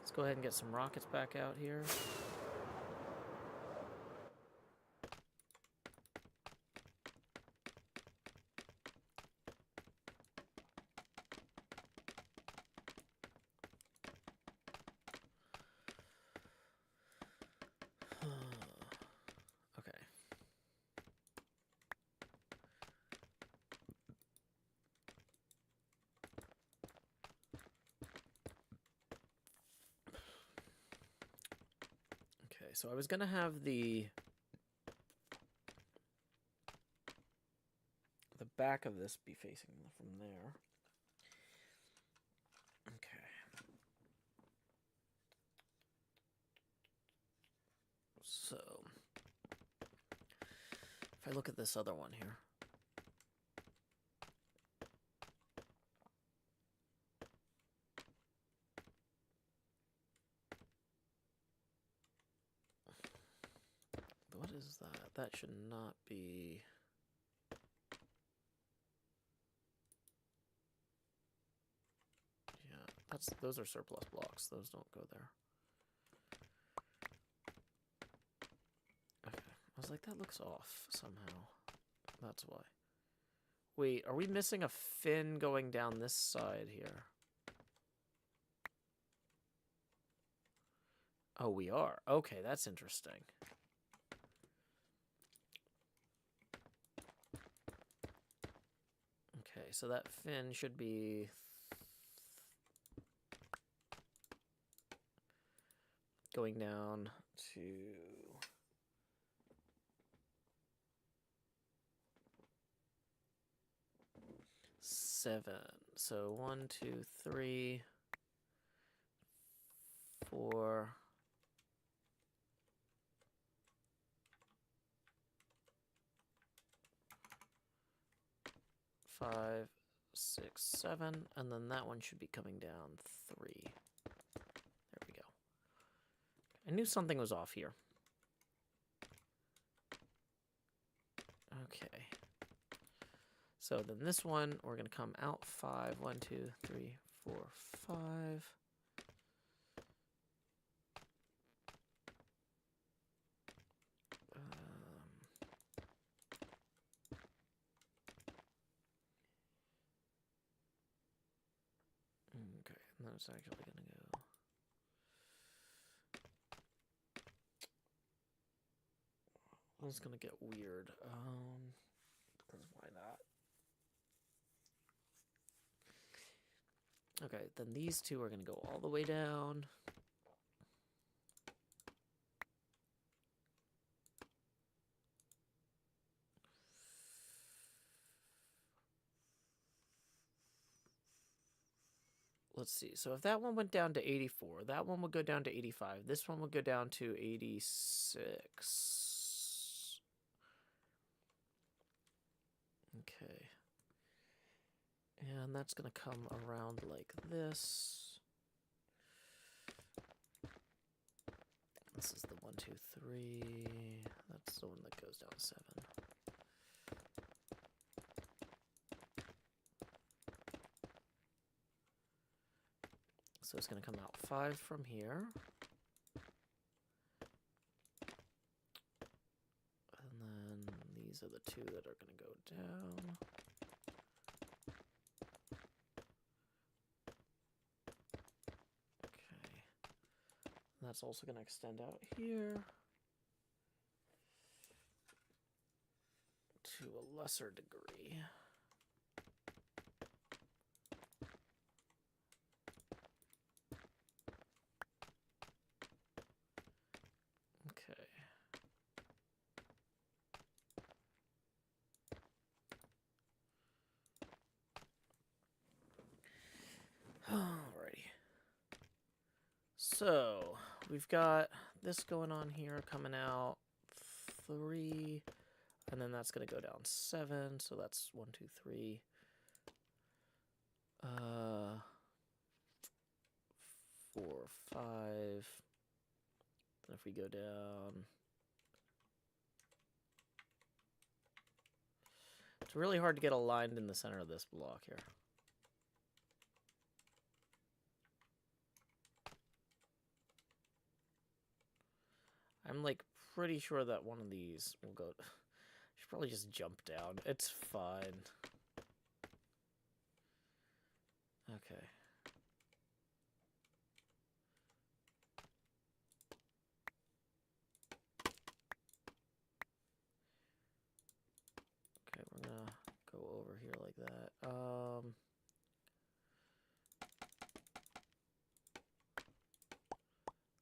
Let's go ahead and get some rockets back out here. Okay. Okay, so I was gonna have the back of this be facing from there. Okay. So, if I look at this other one here. What is that? That should not be... Yeah, those are surplus blocks. Those don't go there. Okay, I was like, that looks off somehow. That's why. Wait, are we missing a fin going down this side here? Oh, we are. Okay, that's interesting. Okay, so that fin should be going down to 7. So 1, 2, 3, 4. 5, 6, 7, and then that one should be coming down 3. There we go. I knew something was off here. Okay. So then this one, we're going to come out 5. 1, 2, 3, 4, 5. Okay, and that's actually going to go... It's going to get weird. Because why not? Okay, then these two are going to go all the way down. Let's see. So if that one went down to 84, that one would go down to 85. This one would go down to 86. Okay. And that's going to come around like this. This is the 1, 2, 3. That's the one that goes down 7. So it's going to come out 5 from here. And then these are the 2 that are going to go down. Okay. And that's also going to extend out here to a lesser degree. Alrighty. So, we've got this going on here, coming out 3, and then that's going to go down 7, so that's 1, 2, 3. 4, 5. Then if we go down... It's really hard to get aligned in the center of this block here. I'm like pretty sure that one of these will go... I should probably just jump down. It's fine. Okay. Okay, we're gonna go over here like that.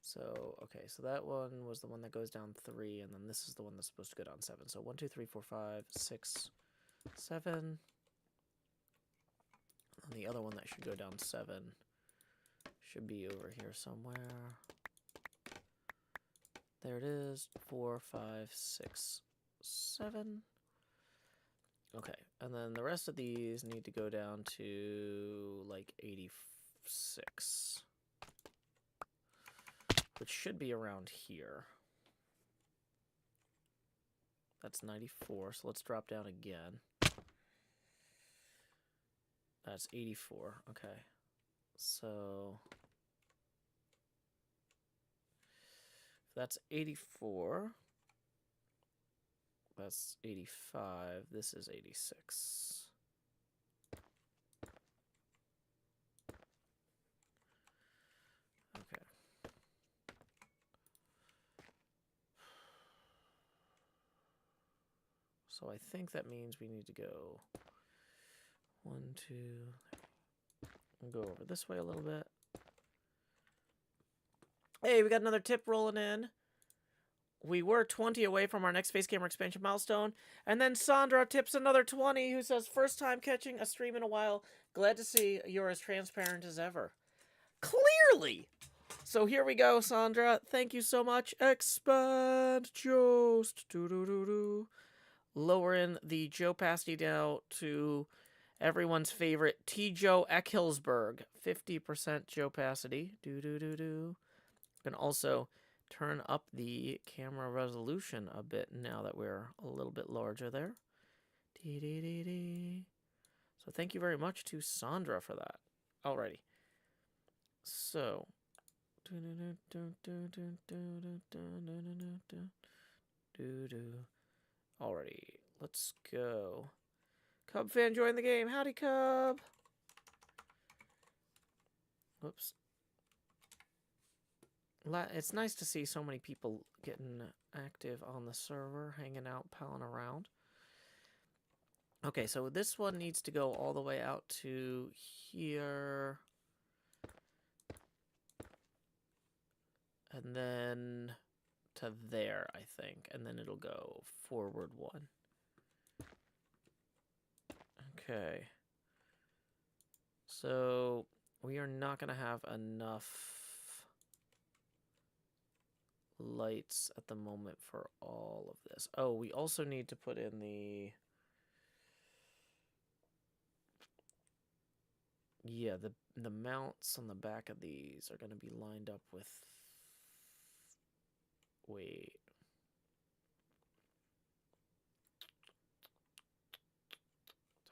So, okay, so that one was the one that goes down 3, and then this is the one that's supposed to go down 7. So 1, 2, 3, 4, 5, 6, 7. And the other one that should go down 7 should be over here somewhere. There it is. 4, 5, 6, 7. Okay, and then the rest of these need to go down to like 86, which should be around here. That's 94, so let's drop down again. That's 84, okay. So that's 84. That's 85. This is 86. Okay. So I think that means we need to go 1, 2, 3. We'll go over this way a little bit. Hey, we got another tip rolling in. We were 20 away from our next face camera expansion milestone. And then Sandra tips another 20, who says, first time catching a stream in a while. Glad to see you're as transparent as ever. Clearly! So here we go, Sandra. Thank you so much. Expand Jost. Lowering the Joe pasty down to everyone's favorite T. Joe Eckhilsberg. 50% Joe pasty. You can also turn up the camera resolution a bit now that we're a little bit larger there. So thank you very much to Sandra for that. Alrighty. So. Alrighty. Let's go. Cub fan join the game. Howdy, Cub. Whoops. It's nice to see so many people getting active on the server, hanging out, palling around. Okay, so this one needs to go all the way out to here. And then to there, I think. And then it'll go forward 1. Okay. So we are not going to have enough lights at the moment for all of this. Oh, we also need to put in the... Yeah, the mounts on the back of these are going to be lined up with... Wait.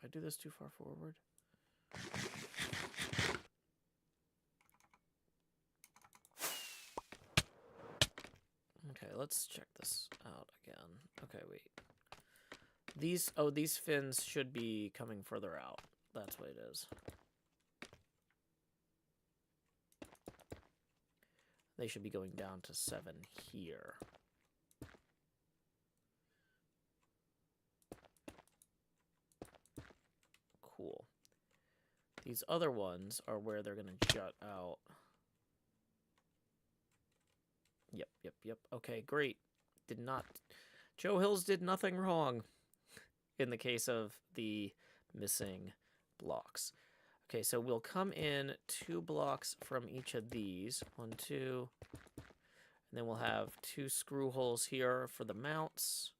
Did I do this too far forward? Okay, let's check this out again. Okay, wait. These fins should be coming further out. That's what it is. They should be going down to 7 here. Cool. These other ones are where they're going to jut out. Yep. Okay, great. Joe Hills did nothing wrong in the case of the missing blocks. Okay, so we'll come in 2 blocks from each of these. 1, 2. And then we'll have 2 screw holes here for the mounts.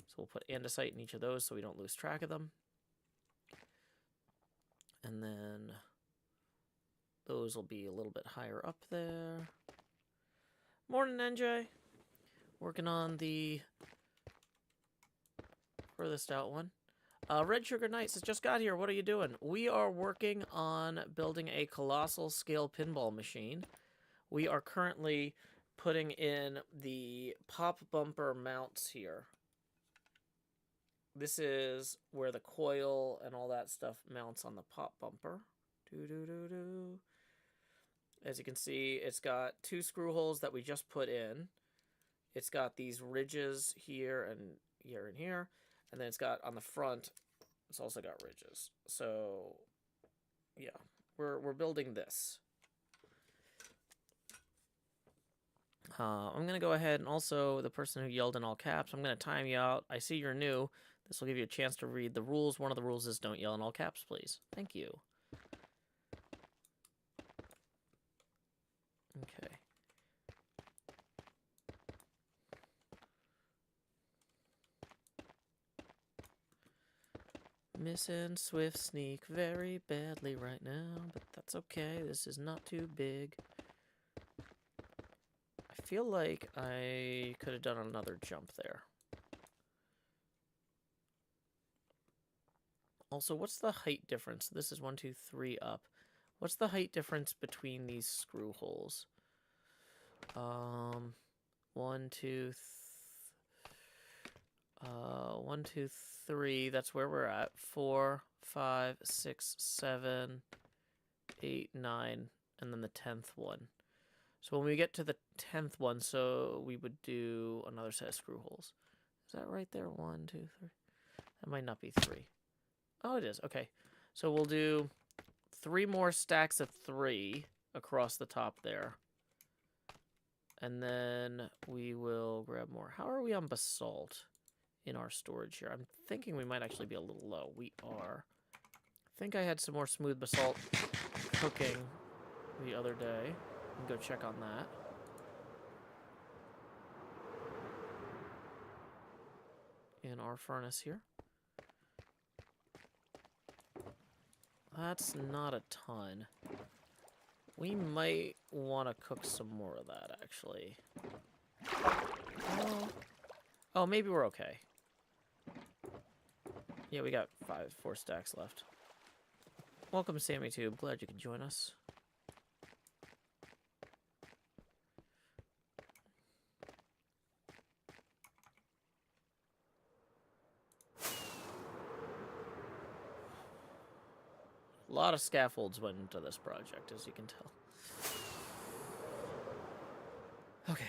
So we'll put andesite in each of those so we don't lose track of them. And then those will be a little bit higher up there. Morning, NJ. Working on the furthest out one. Red Sugar Knights has just got here. What are you doing? We are working on building a colossal scale pinball machine. We are currently putting in the pop bumper mounts here. This is where the coil and all that stuff mounts on the pop bumper. As you can see, it's got 2 screw holes that we just put in. It's got these ridges here and here and here. And then it's got on the front, it's also got ridges. So, yeah, we're building this. I'm going to go ahead and also, the person who yelled in all caps, I'm going to time you out. I see you're new. This will give you a chance to read the rules. One of the rules is don't yell in all caps, please. Thank you. Okay. Missing Swift Sneak very badly right now, but that's okay. This is not too big. I feel like I could have done another jump there. Also, what's the height difference? This is 1, 2, 3 up. What's the height difference between these screw holes? 1, 2, 1, 2, 3. That's where we're at. 4, 5, 6, 7, 8, 9, and then the 10th one. So when we get to the 10th one, so we would do another set of screw holes. Is that right there? 1, 2, 3. That might not be 3. Oh, it is. Okay. So we'll do 3 more stacks of 3 across the top there. And then we will grab more. How are we on basalt in our storage here? I'm thinking we might actually be a little low. We are. I think I had some more smooth basalt cooking the other day. Go check on that. In our furnace here. That's not a ton. We might want to cook some more of that, actually. Oh, maybe we're okay. Yeah, we got 4 stacks left. Welcome, SammyTube. Glad you could join us. A lot of scaffolds went into this project, as you can tell. Okay.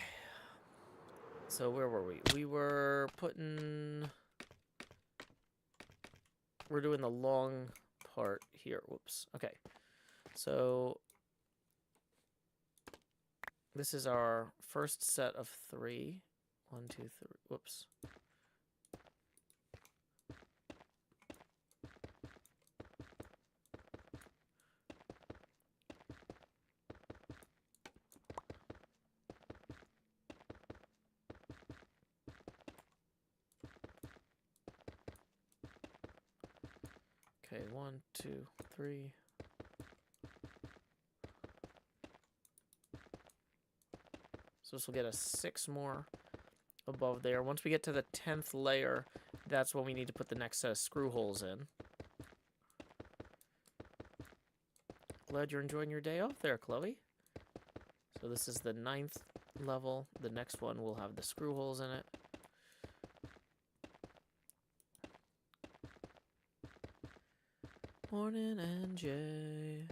So where were we? We were putting... We're doing the long part here. Whoops. Okay. So this is our first set of 3. 1, 2, 3. Whoops. Okay, 1, 2, 3. So this will get us 6 more above there. Once we get to the 10th layer, that's when we need to put the next set of screw holes in. Glad you're enjoying your day off there, Chloe. So this is the 9th level. The next one will have the screw holes in it. Morning, NJ.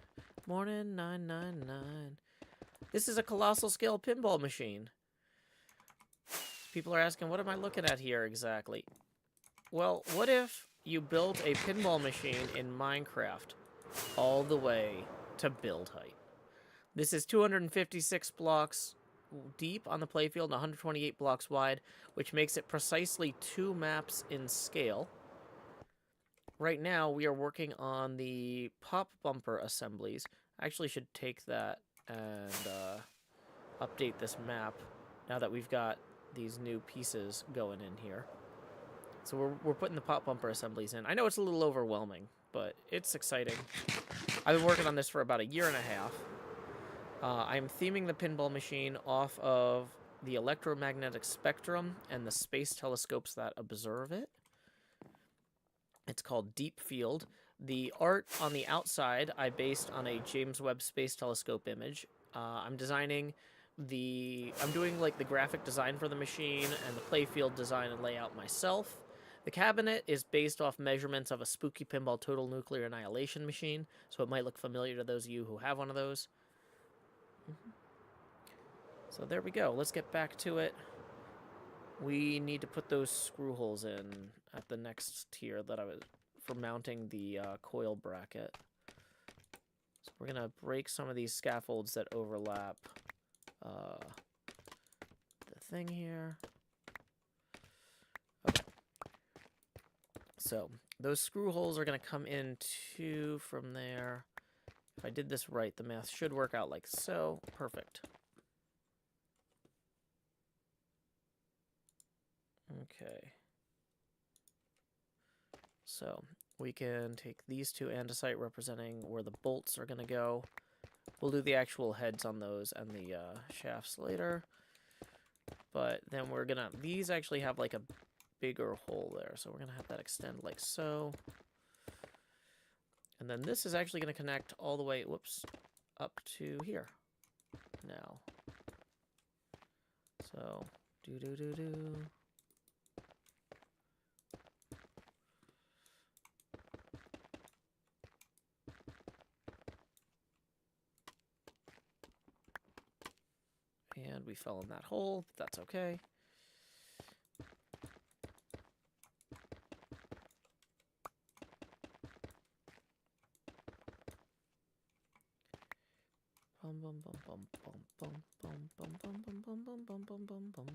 Morning, 999. This is a colossal scale pinball machine. People are asking, what am I looking at here exactly? Well, what if you built a pinball machine in Minecraft all the way to build height? This is 256 blocks deep on the playfield and 128 blocks wide, which makes it precisely 2 maps in scale. Right now, we are working on the pop bumper assemblies. I actually should take that and update this map now that we've got these new pieces going in here. So we're putting the pop bumper assemblies in. I know it's a little overwhelming, but it's exciting. I've been working on this for about 1.5 years. I'm theming the pinball machine off of the electromagnetic spectrum and the space telescopes that observe it. It's called Deep Field. The art on the outside I based on a James Webb Space Telescope image. I'm doing like the graphic design for the machine and the playfield design and layout myself. The cabinet is based off measurements of a spooky pinball total nuclear annihilation machine, so it might look familiar to those of you who have one of those. So there we go. Let's get back to it. We need to put those screw holes in at the next tier that I was for mounting the coil bracket. So we're gonna break some of these scaffolds that overlap the thing here. Okay. So those screw holes are gonna come in 2 from there. If I did this right, the math should work out like so. Perfect. Okay. So we can take these two andesite representing where the bolts are going to go. We'll do the actual heads on those and the shafts later. But then we're going to... These actually have like a bigger hole there. So we're going to have that extend like so. And then this is actually going to connect all the way, whoops, up to here now. So, do. And we fell in that hole, but that's okay. Bum bum bum bum bum bum bum bum bum bum bum bum bum bum bum.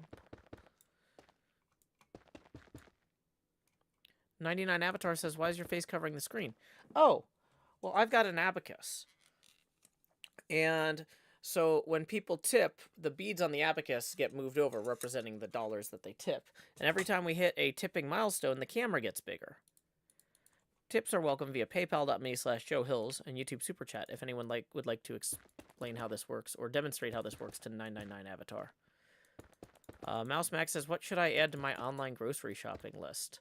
99 Avatar says, "Why is your face covering the screen?" Oh, well, I've got an abacus, and so when people tip, the beads on the abacus get moved over, representing the dollars that they tip. And every time we hit a tipping milestone, the camera gets bigger. Tips are welcome via paypal.me/Joe Hills and YouTube Super Chat if anyone would like to explain how this works or demonstrate how this works to 999 Avatar. Mouse Max says, "What should I add to my online grocery shopping list?"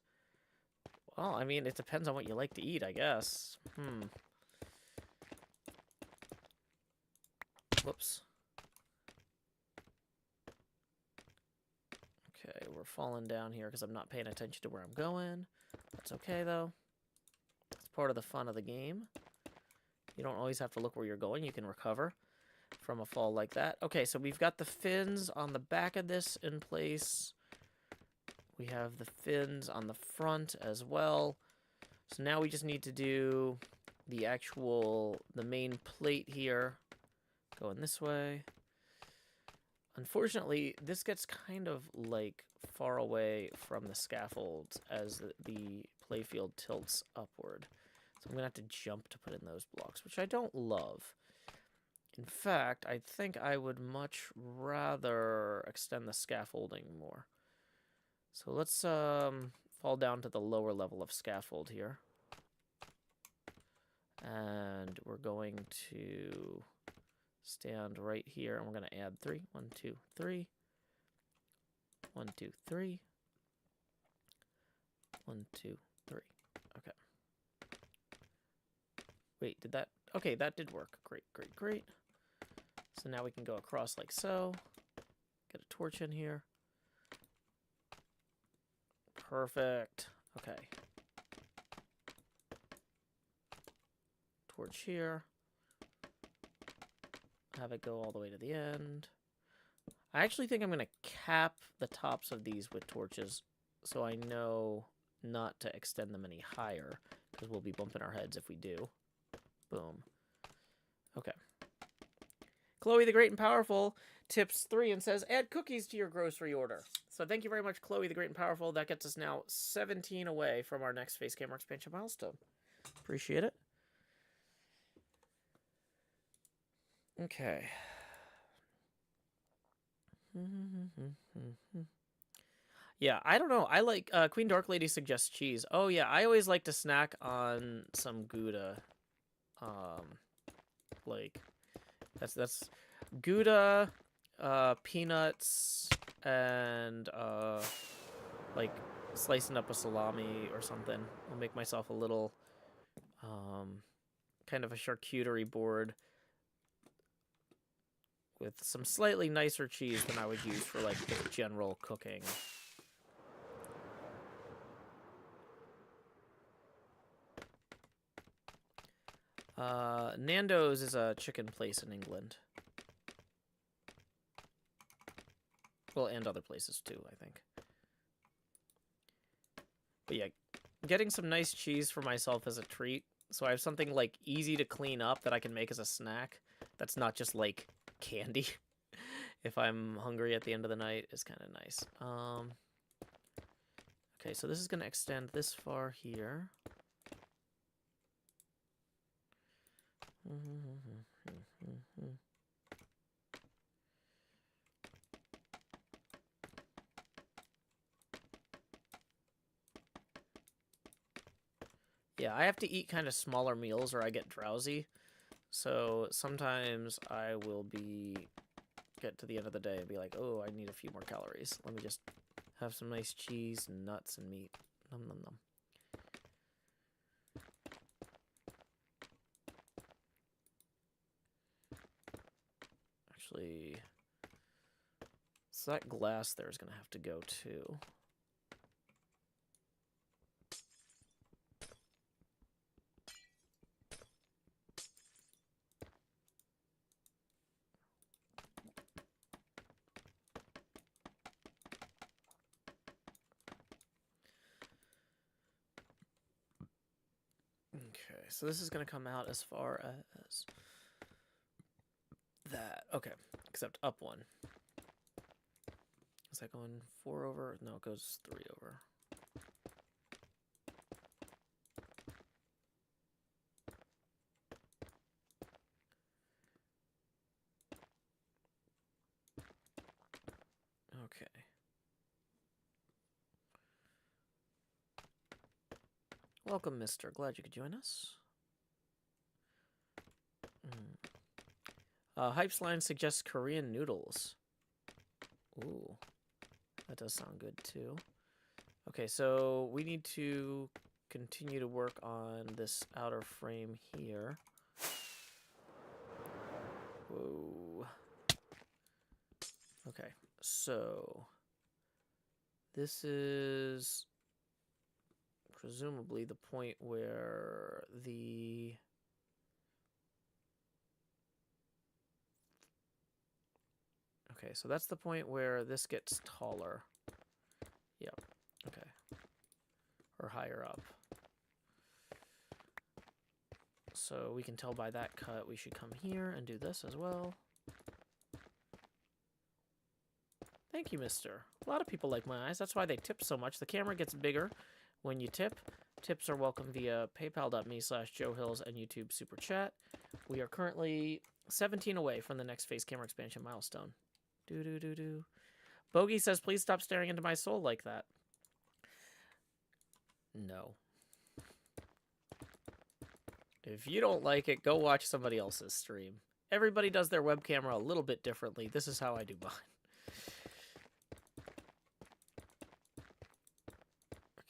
Well, I mean, it depends on what you like to eat, I guess. Whoops. Okay, we're falling down here because I'm not paying attention to where I'm going. That's okay, though. It's part of the fun of the game. You don't always have to look where you're going. You can recover from a fall like that. Okay, so we've got the fins on the back of this in place. We have the fins on the front as well. So now we just need to do the main plate here. Going this way. Unfortunately, this gets kind of like far away from the scaffolds as the playfield tilts upward. So I'm going to have to jump to put in those blocks, which I don't love. In fact, I think I would much rather extend the scaffolding more. So let's fall down to the lower level of scaffold here. And we're going to stand right here, and we're going to add 3. 1, 2, 3. 1, 2, 3. 1, 2, 3. Okay. Wait, did that... Okay, that did work. Great, great, great. So now we can go across like so. Get a torch in here. Perfect. Okay. Torch here. Have it go all the way to the end. I actually think I'm going to cap the tops of these with torches so I know not to extend them any higher, because we'll be bumping our heads if we do. Boom. Okay. Chloe the Great and Powerful tips 3 and says, "Add cookies to your grocery order." So thank you very much, Chloe the Great and Powerful. That gets us now 17 away from our next face camera expansion milestone. Appreciate it. Okay. Yeah, I don't know. I like Queen Dark Lady suggests cheese. Oh yeah, I always like to snack on some Gouda. Like that's Gouda, peanuts, and like slicing up a salami or something. I'll make myself a little kind of a charcuterie board with some slightly nicer cheese than I would use for like the general cooking. Nando's is a chicken place in England. Well, and other places too, I think. But yeah, getting some nice cheese for myself as a treat, so I have something like easy to clean up that I can make as a snack that's not just like candy if I'm hungry at the end of the night, is kind of nice. Okay, so this is going to extend this far here. Yeah, I have to eat kind of smaller meals or I get drowsy. So sometimes I will get to the end of the day and be like, oh, I need a few more calories. Let me just have some nice cheese and nuts and meat. Nom nom nom. Actually, so that glass there is going to have to go too. Okay, so this is going to come out as far as that. Okay, except up one. Is that going 4 over? No, it goes 3 over. Okay. Welcome, mister. Glad you could join us. Hype's line suggests Korean noodles. Ooh, that does sound good too. Okay, so we need to continue to work on this outer frame here. Whoa. Okay, so this is presumably the point where the... Okay, so that's the point where this gets taller. Yep, okay. Or higher up. So we can tell by that cut we should come here and do this as well. Thank you, mister. A lot of people like my eyes. That's why they tip so much. The camera gets bigger when you tip. Tips are welcome via paypal.me/JoeHills and YouTube Super Chat. We are currently 17 away from the next face camera expansion milestone. Do. Bogey says, please stop staring into my soul like that. No. If you don't like it, go watch somebody else's stream. Everybody does their web camera a little bit differently. This is how I do mine.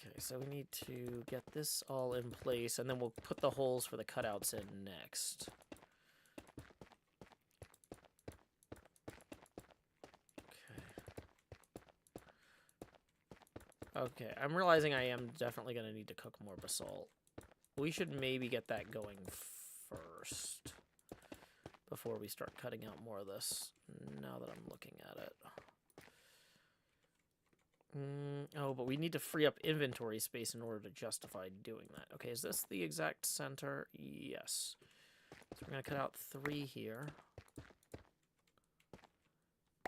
Okay, so we need to get this all in place, and then we'll put the holes for the cutouts in next. Okay, I'm realizing I am definitely going to need to cook more basalt. We should maybe get that going first before we start cutting out more of this, now that I'm looking at it. Oh, but we need to free up inventory space in order to justify doing that. Okay, is this the exact center? Yes. So we're going to cut out 3 here.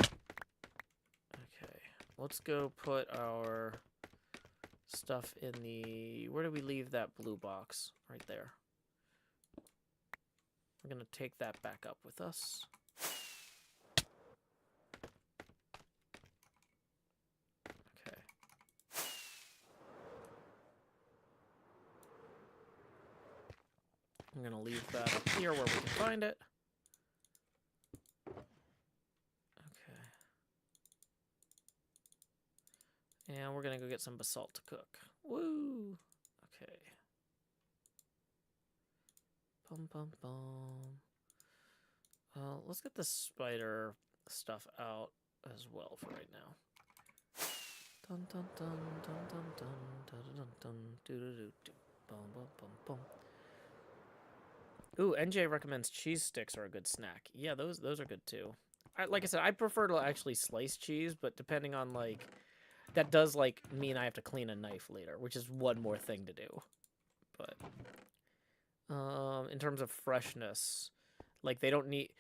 Okay, let's go put our stuff in the... Where do we leave that blue box? Right there. We're going to take that back up with us. Okay. I'm going to leave that up here where we can find it. Okay. And we're going to go get some basalt to cook. Woo! Okay. Bum, bum, bum. Let's get the spider stuff out as well for right now. Dun dun dun dun dun dun dun dun dun doo doo doo doo. Bum bum bum bum. Ooh, NJ recommends cheese sticks are a good snack. Yeah, those are good too. Like I said, I prefer to actually slice cheese, but depending on like, that does like mean I have to clean a knife later, which is one more thing to do. But in terms of freshness, like they don't need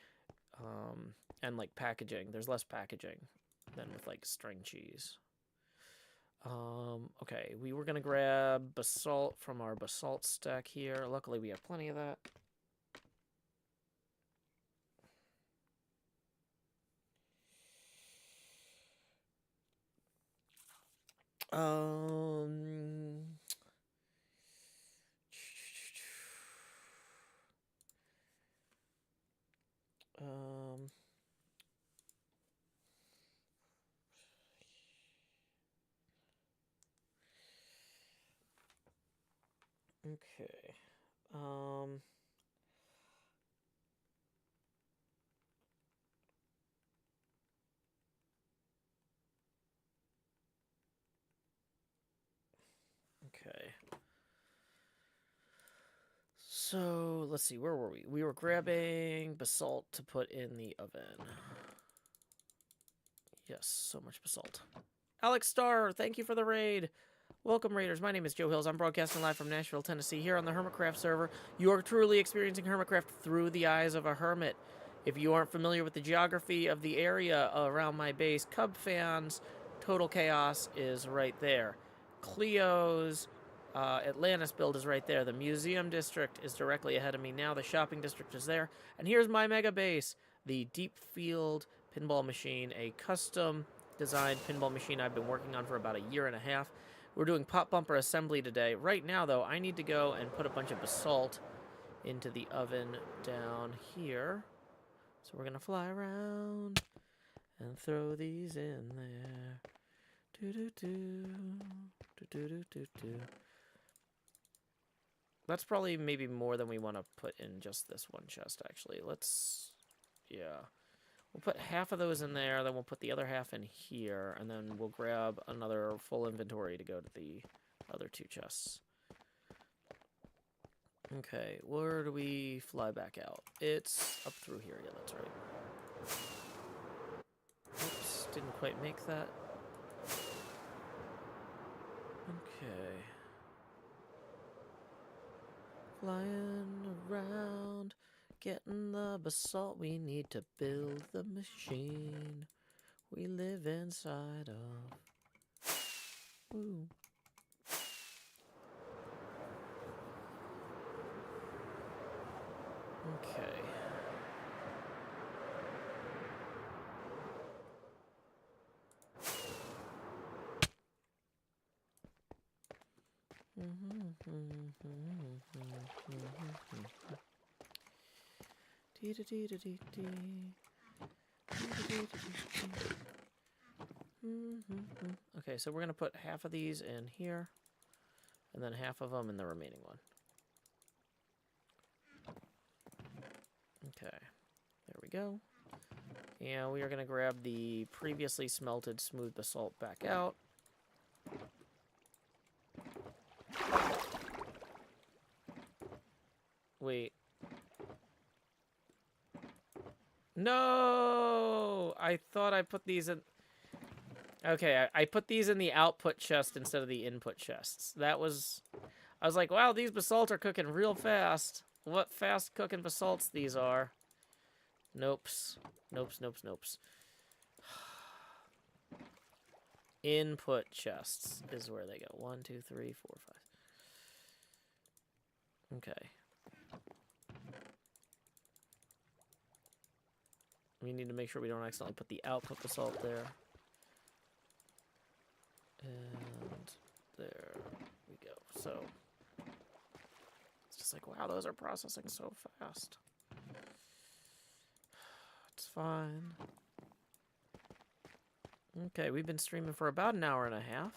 and like packaging, there's less packaging than with like string cheese. Okay, we were gonna grab basalt from our basalt stack here. Luckily we have plenty of that. Okay. Okay. So, let's see, where were we? We were grabbing basalt to put in the oven. Yes, so much basalt. Alex Starr, thank you for the raid. Welcome, Raiders. My name is Joe Hills. I'm broadcasting live from Nashville, Tennessee, here on the HermitCraft server. You are truly experiencing HermitCraft through the eyes of a hermit. If you aren't familiar with the geography of the area around my base, Cub fans, Total Chaos is right there. Cleo's Atlantis build is right there. The museum district is directly ahead of me now. The shopping district is there. And here's my mega base, the Deep Field pinball machine, a custom designed pinball machine I've been working on for about a year and a half. We're doing pop bumper assembly today. Right now, though, I need to go and put a bunch of basalt into the oven down here. So we're going to fly around and throw these in there. Do-do-do. Do-do-do-do-do. That's probably maybe more than we want to put in just this one chest, actually. Yeah. We'll put half of those in there, then we'll put the other half in here, and then we'll grab another full inventory to go to the other two chests. Okay, where do we fly back out? It's up through here. Yeah, that's right. Oops, didn't quite make that. Okay. Flying around, getting the basalt we need to build the machine we live inside of. Ooh. Okay. Okay, so we're going to put half of these in here, and then half of them in the remaining one. Okay, there we go. And we are going to grab the previously smelted smooth basalt back out. Wait. No! I thought I put these in... Okay, I put these in the output chest instead of the input chests. That was... I was like, wow, these basalt are cooking real fast. What fast cooking basalts these are. Nopes. Nopes. Input chests is where they go. 1, 2, 3, 4, 5. Okay. We need to make sure we don't accidentally put the output basalt there. And there we go. So it's just like, wow, those are processing so fast. It's fine. Okay, we've been streaming for about an hour and a half.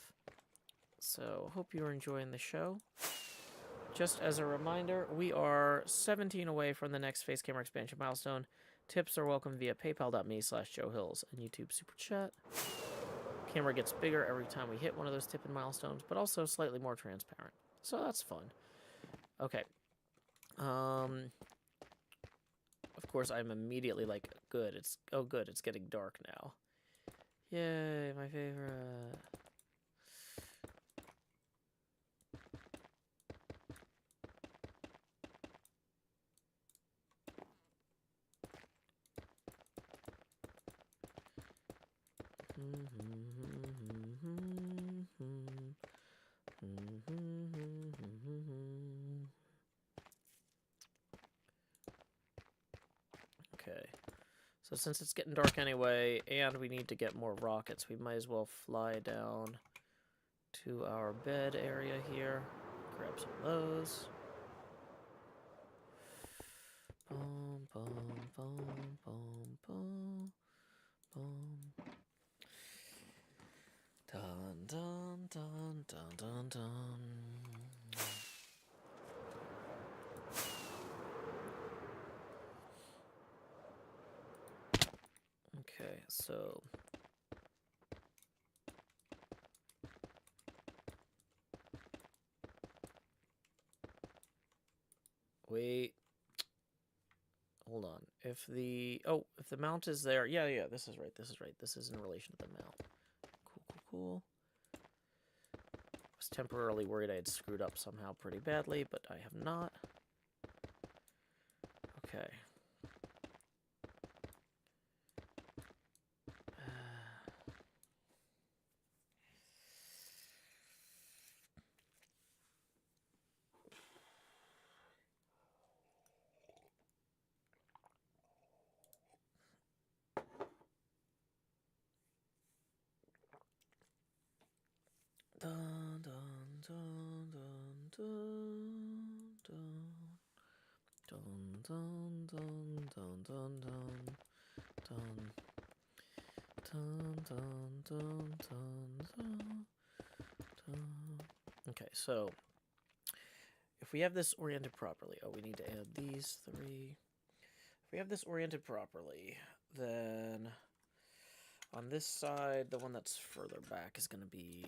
So hope you're enjoying the show. Just as a reminder, we are 17 away from the next face camera expansion milestone. Tips are welcome via paypal.me/JoeHills and YouTube Super Chat. Camera gets bigger every time we hit one of those tipping milestones, but also slightly more transparent. So that's fun. Okay. Of course, I'm immediately like, good. It's getting dark now. Yay, my favorite. Okay, so since it's getting dark anyway, and we need to get more rockets, we might as well fly down to our bed area here. Grab some of those. Boom, boom, boom, boom, boom, boom. Dun, dun, dun, dun, dun, dun. Okay, so wait. Hold on. If the mount is there, yeah, this is right. This is in relation to the mount. Cool. I was temporarily worried I had screwed up somehow pretty badly, but I have not. Okay. Dun, dun, dun, dun, dun, dun, dun, dun, dun, dun, dun, dun, dun, dun, dun, dun, dun. Okay, so if we have this oriented properly, we need to add these three. If we have this oriented properly, then on this side, the one that's further back is going to be,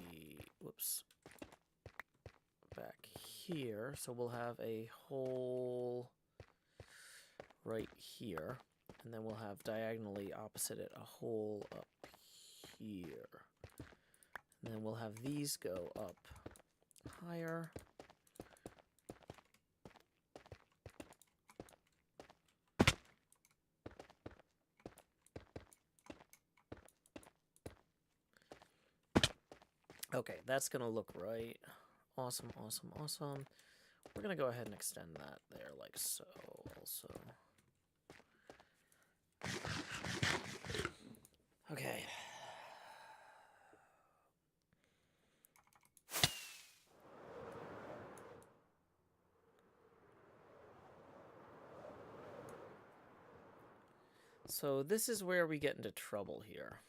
back here. So we'll have a hole right here, and then we'll have diagonally opposite it a hole up here. And then we'll have these go up higher. Okay, that's going to look right. Awesome. We're going to go ahead and extend that there like so also. Okay. So this is where we get into trouble here.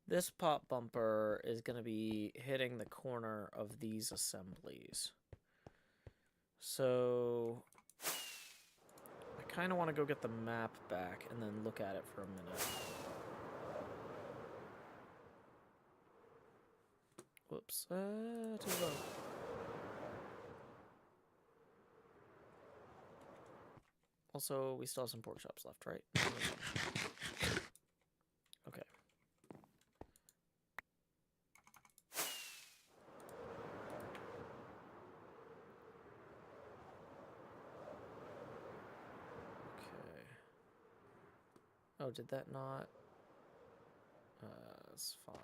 This pop bumper is going to be hitting the corner of these assemblies. So I kind of want to go get the map back and then look at it for a minute. Whoops. Too low. Also, we still have some pork chops left, right? Okay. Oh, did that not? It's fine.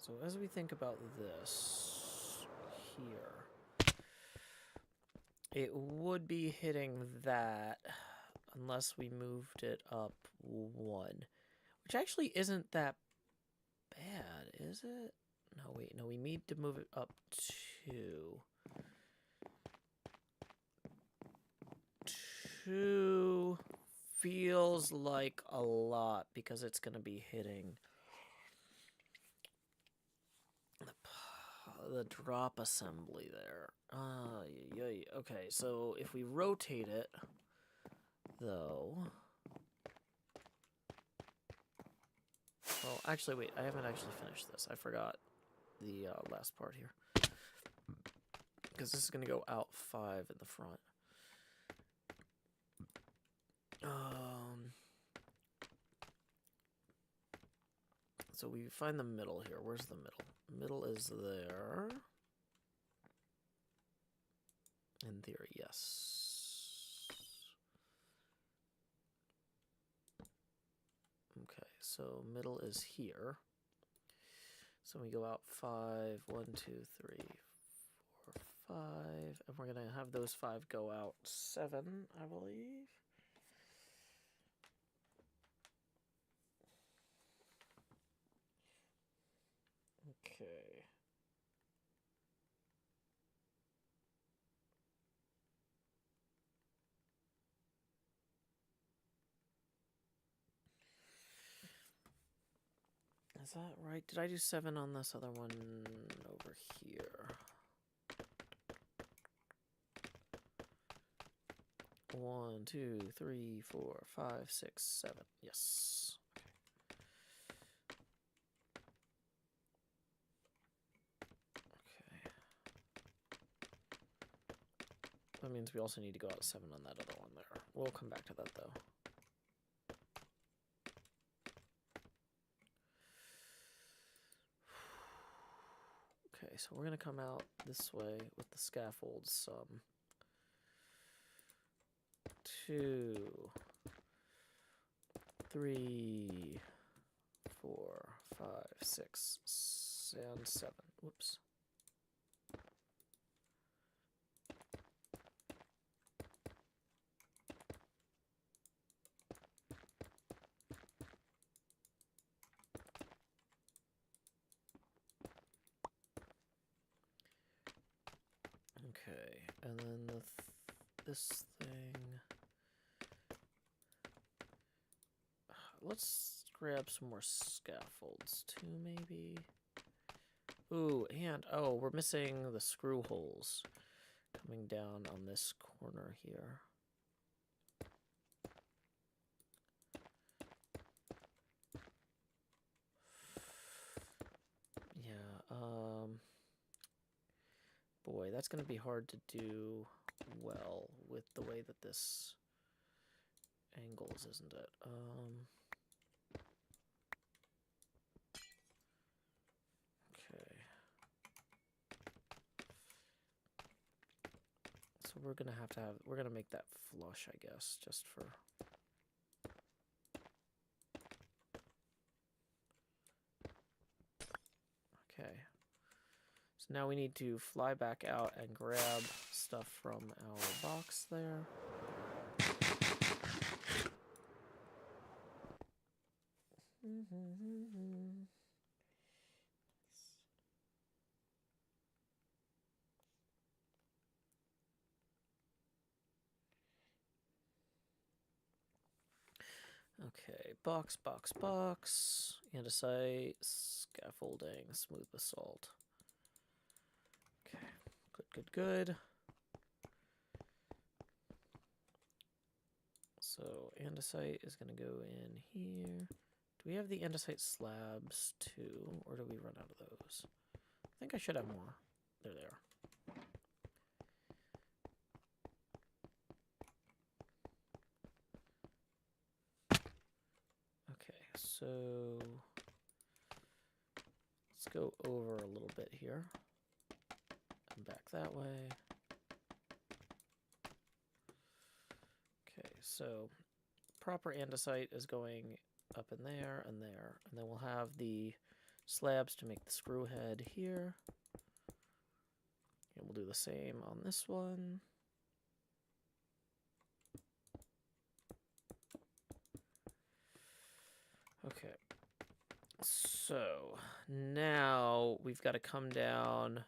So as we think about this here, it would be hitting that unless we moved it up one, which actually isn't that bad, is it? No, wait, no, we need to move it up two. Two feels like a lot because it's going to be hitting the drop assembly there. Okay, so if we rotate it, though... Well, actually, wait, I haven't actually finished this. I forgot the last part here. Because this is going to go out 5 in the front. So we find the middle here. Where's the middle? Middle is there. In theory, yes. Okay, so middle is here. So we go out 5, 1, 2, 3, 4, 5, and we're gonna have those 5 go out 7, I believe. Okay. Is that right? Did I do 7 on this other one over here? 1, 2, 3, 4, 5, 6, 7. Yes. Okay. That means we also need to go out 7 on that other one there. We'll come back to that though. Okay, so we're going to come out this way with the scaffolds. 2, 3, 4, 5, 6, and 7. Whoops. Okay, and then this thing. Let's grab some more scaffolds too, maybe. Ooh, and oh, we're missing the screw holes coming down on this corner here. Yeah, boy, that's gonna be hard to do well with the way that this angles, isn't it? Okay. So we're gonna make that flush, I guess, just for... Okay. So now we need to fly back out and grab stuff from our box there. Okay, box, andesite, scaffolding, smooth basalt. Okay, good. So andesite is going to go in here. Do we have the andesite slabs too, or do we run out of those? I think I should have more. There they are. Okay, so let's go over a little bit here and back that way. Okay, so proper andesite is going up in there and there, and then we'll have the slabs to make the screw head here. And we'll do the same on this one. Okay, so now we've got to come down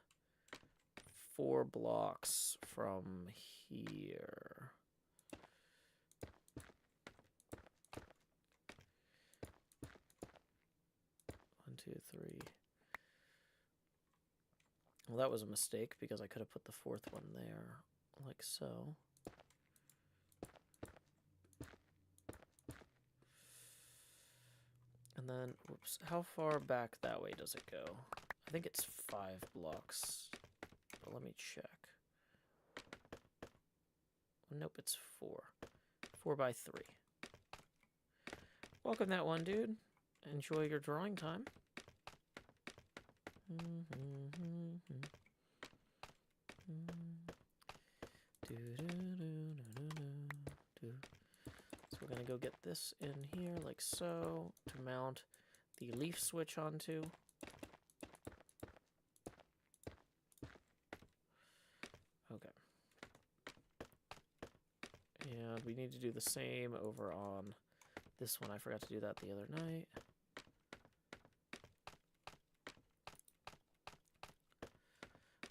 4 blocks from here. 1, 2, 3. Well, that was a mistake because I could have put the 4th one there, like so. And then, whoops, how far back that way does it go? I think it's 5 blocks, but let me check. Nope, it's 4. 4 by 3. Welcome that one, dude. Enjoy your drawing time. So we're gonna go get this in here like so to mount the leaf switch onto. Okay. And we need to do the same over on this one. I forgot to do that the other night.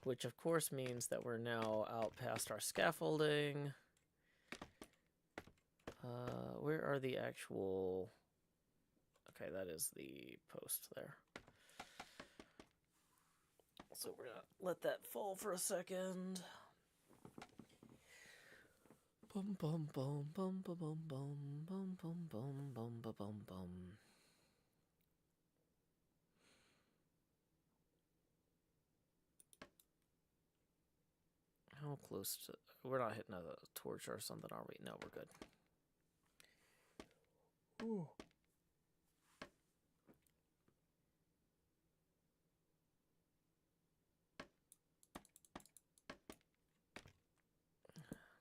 Which of course means that we're now out past our scaffolding. Where are the actual... Okay, that is the post there. So we're gonna let that fall for a second. Bum bum bum bum bum bum bum bum bum bum bum bum bum bum. How close to... We're not hitting a torch or something, are we? No, we're good. Ooh.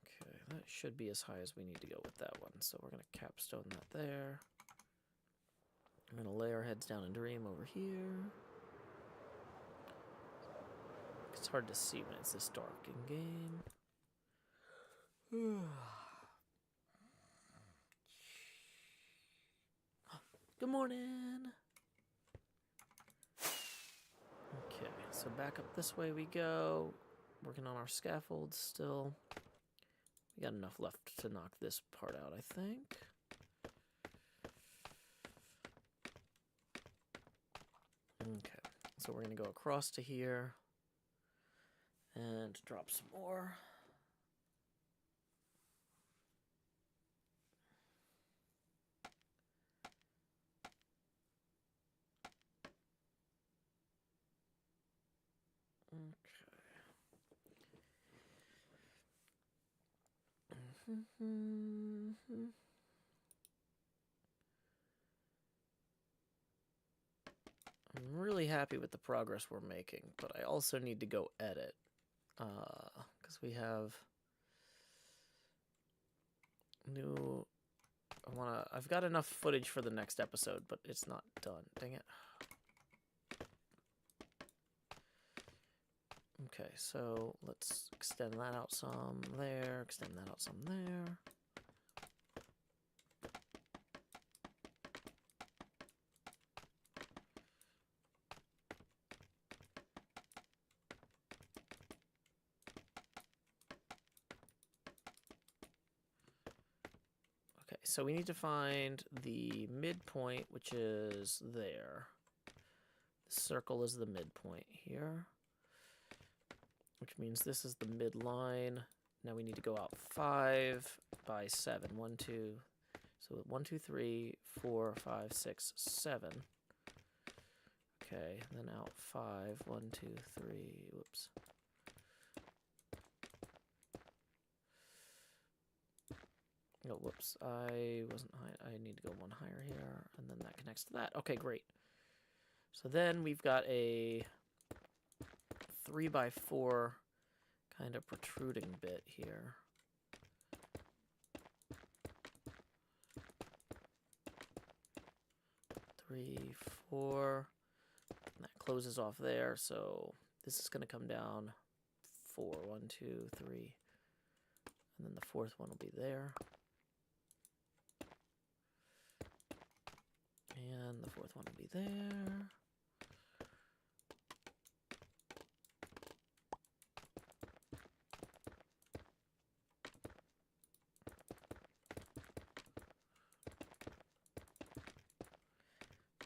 Okay, that should be as high as we need to go with that one. So we're going to capstone that there. I'm going to lay our heads down and dream over here. It's hard to see when it's this dark in game. Good morning. Okay, so back up this way we go. Working on our scaffolds still. We got enough left to knock this part out, I think. Okay, so we're going to go across to here and drop some more. Okay. I'm really happy with the progress we're making, but I also need to go edit, because we have new... I've got enough footage for the next episode, but it's not done. Dang it. Okay, so let's extend that out some there, extend that out some there. Okay, so we need to find the midpoint, which is there. The circle is the midpoint here, which means this is the midline. Now we need to go out 5 by 7. 1, 2. So 1, 2, 3, 4, 5, 6, 7. Okay, then out 5. 1, 2, 3. Whoops. Oh, whoops. I wasn't high. I need to go one higher here, and then that connects to that. Okay, great. So then we've got a 3 by 4 kind of protruding bit here. 3, 4. And that closes off there, so this is going to come down 4. 1, 2, 3. And then the fourth one will be there. And the fourth one will be there.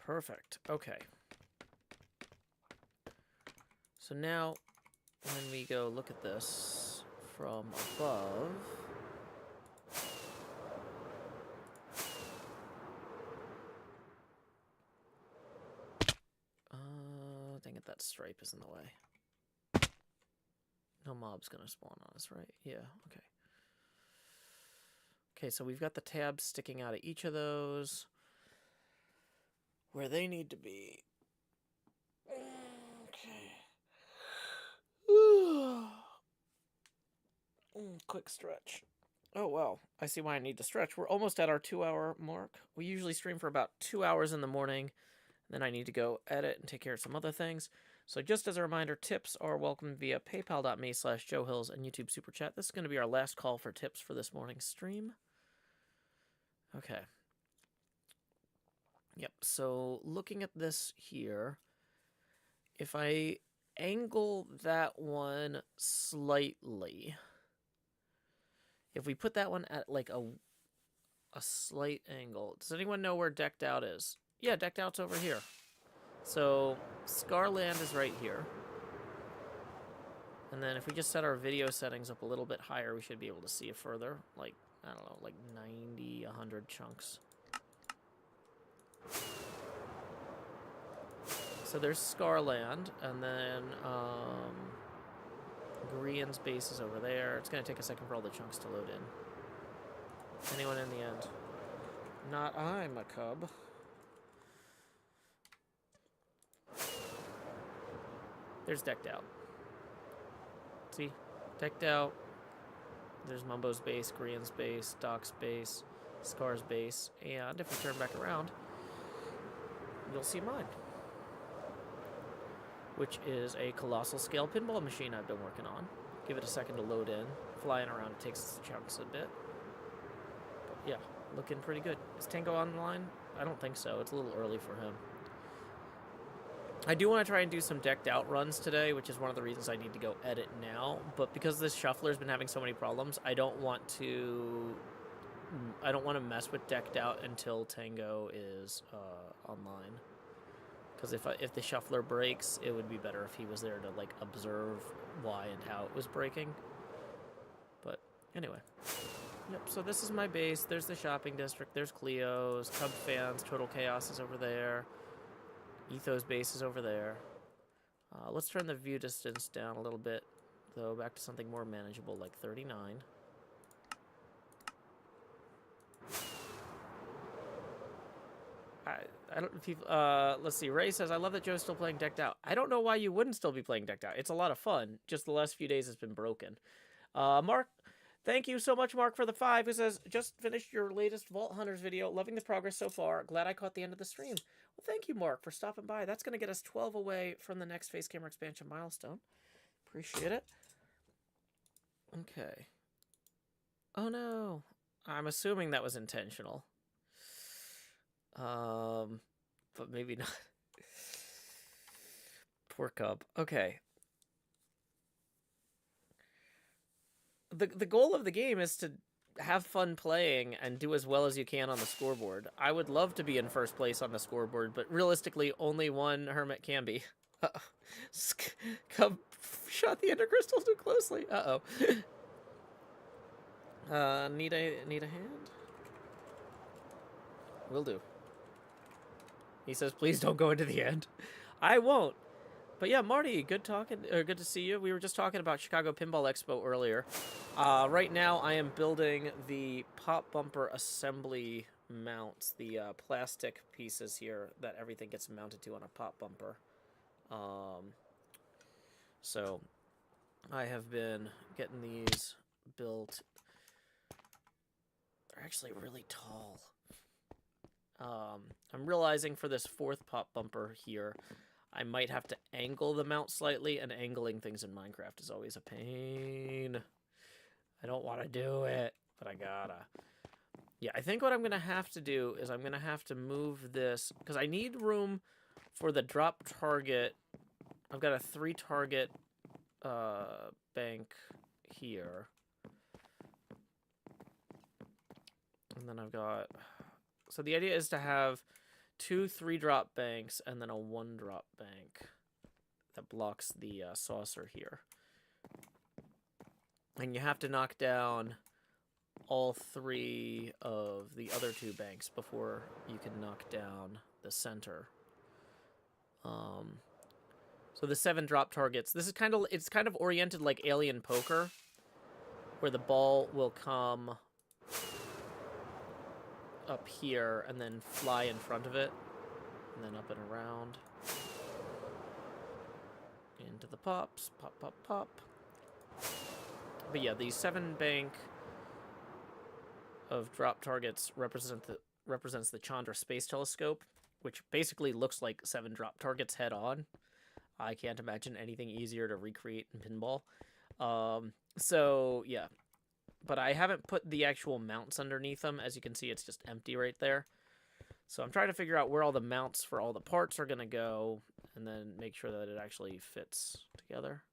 Perfect. Okay. So now, when we go look at this from above, dang it, that stripe is in the way. No mob's gonna spawn on us, right? Yeah, okay. Okay, so we've got the tabs sticking out of each of those where they need to be. Okay. Quick stretch. Oh, well, I see why I need to stretch. We're almost at our 2-hour mark. We usually stream for about 2 hours in the morning. Then I need to go edit and take care of some other things. So just as a reminder, tips are welcome via paypal.me/JoeHills and YouTube Super Chat. This is going to be our last call for tips for this morning's stream. Okay. Yep, so looking at this here, if I angle that one slightly, if we put that one at like a slight angle, does anyone know where decked out is? Yeah, decked out's over here. So, Scarland is right here. And then if we just set our video settings up a little bit higher, we should be able to see it further. Like, I don't know, like 90, 100 chunks. So there's Scarland, and then Grian's base is over there. It's going to take a second for all the chunks to load in. Anyone in the end? Not I'm a cub. There's decked out. See? Decked out. There's Mumbo's base, Grian's base, Doc's base, Scar's base, and if we turn back around, you'll see mine, which is a colossal scale pinball machine I've been working on. Give it a second to load in. Flying around, it takes chunks a bit. But yeah, looking pretty good. Is Tango online? I don't think so. It's a little early for him. I do want to try and do some decked out runs today, which is one of the reasons I need to go edit now. But because this shuffler's been having so many problems, I don't want to mess with decked out until Tango is online. Because if the shuffler breaks, it would be better if he was there to like observe why and how it was breaking. But anyway. Yep, so this is my base. There's the shopping district. There's Cleo's. Cub Fans. Total Chaos is over there. Etho's base is over there. Let's turn the view distance down a little bit, though, back to something more manageable, like 39. I don't. Let's see. Ray says, "I love that Joe's still playing decked out." I don't know why you wouldn't still be playing decked out. It's a lot of fun. Just the last few days has been broken. Mark, thank you so much, Mark, for the 5. Who says, "Just finished your latest Vault Hunters video. Loving the progress so far. Glad I caught the end of the stream." Well, thank you, Mark, for stopping by. That's going to get us 12 away from the next face camera expansion milestone. Appreciate it. Okay. Oh, no. I'm assuming that was intentional. But maybe not. Poor cub. Okay. The goal of the game is to have fun playing and do as well as you can on the scoreboard. I would love to be in first place on the scoreboard, but realistically, only one Hermit can be. Cub shot the ender crystal too closely. Need a hand? Will do. He says, "Please don't go into the end." I won't. But yeah, Marty, good to see you. We were just talking about Chicago Pinball Expo earlier. Right now, I am building the pop bumper assembly mounts, the plastic pieces here that everything gets mounted to on a pop bumper. So I have been getting these built. They're actually really tall. I'm realizing for this 4th pop bumper here, I might have to angle the mount slightly, and angling things in Minecraft is always a pain. I don't want to do it, but I gotta. Yeah, I think what I'm going to have to do is I'm going to have to move this, because I need room for the drop target. I've got a 3-target bank here. And then I've got... So the idea is to have 2 3-drop banks and then a 1-drop bank that blocks the saucer here. And you have to knock down all 3 of the other 2 banks before you can knock down the center. So the 7 drop targets. This is it's kind of oriented like Alien Poker, where the ball will come up here and then fly in front of it, and then up and around into the pops. Pop, pop, pop. But yeah, the 7 bank of drop targets represents the Chandra Space Telescope, which basically looks like 7 drop targets head on. I can't imagine anything easier to recreate in pinball. So yeah, but I haven't put the actual mounts underneath them. As you can see, it's just empty right there. So I'm trying to figure out where all the mounts for all the parts are going to go, and then make sure that it actually fits together.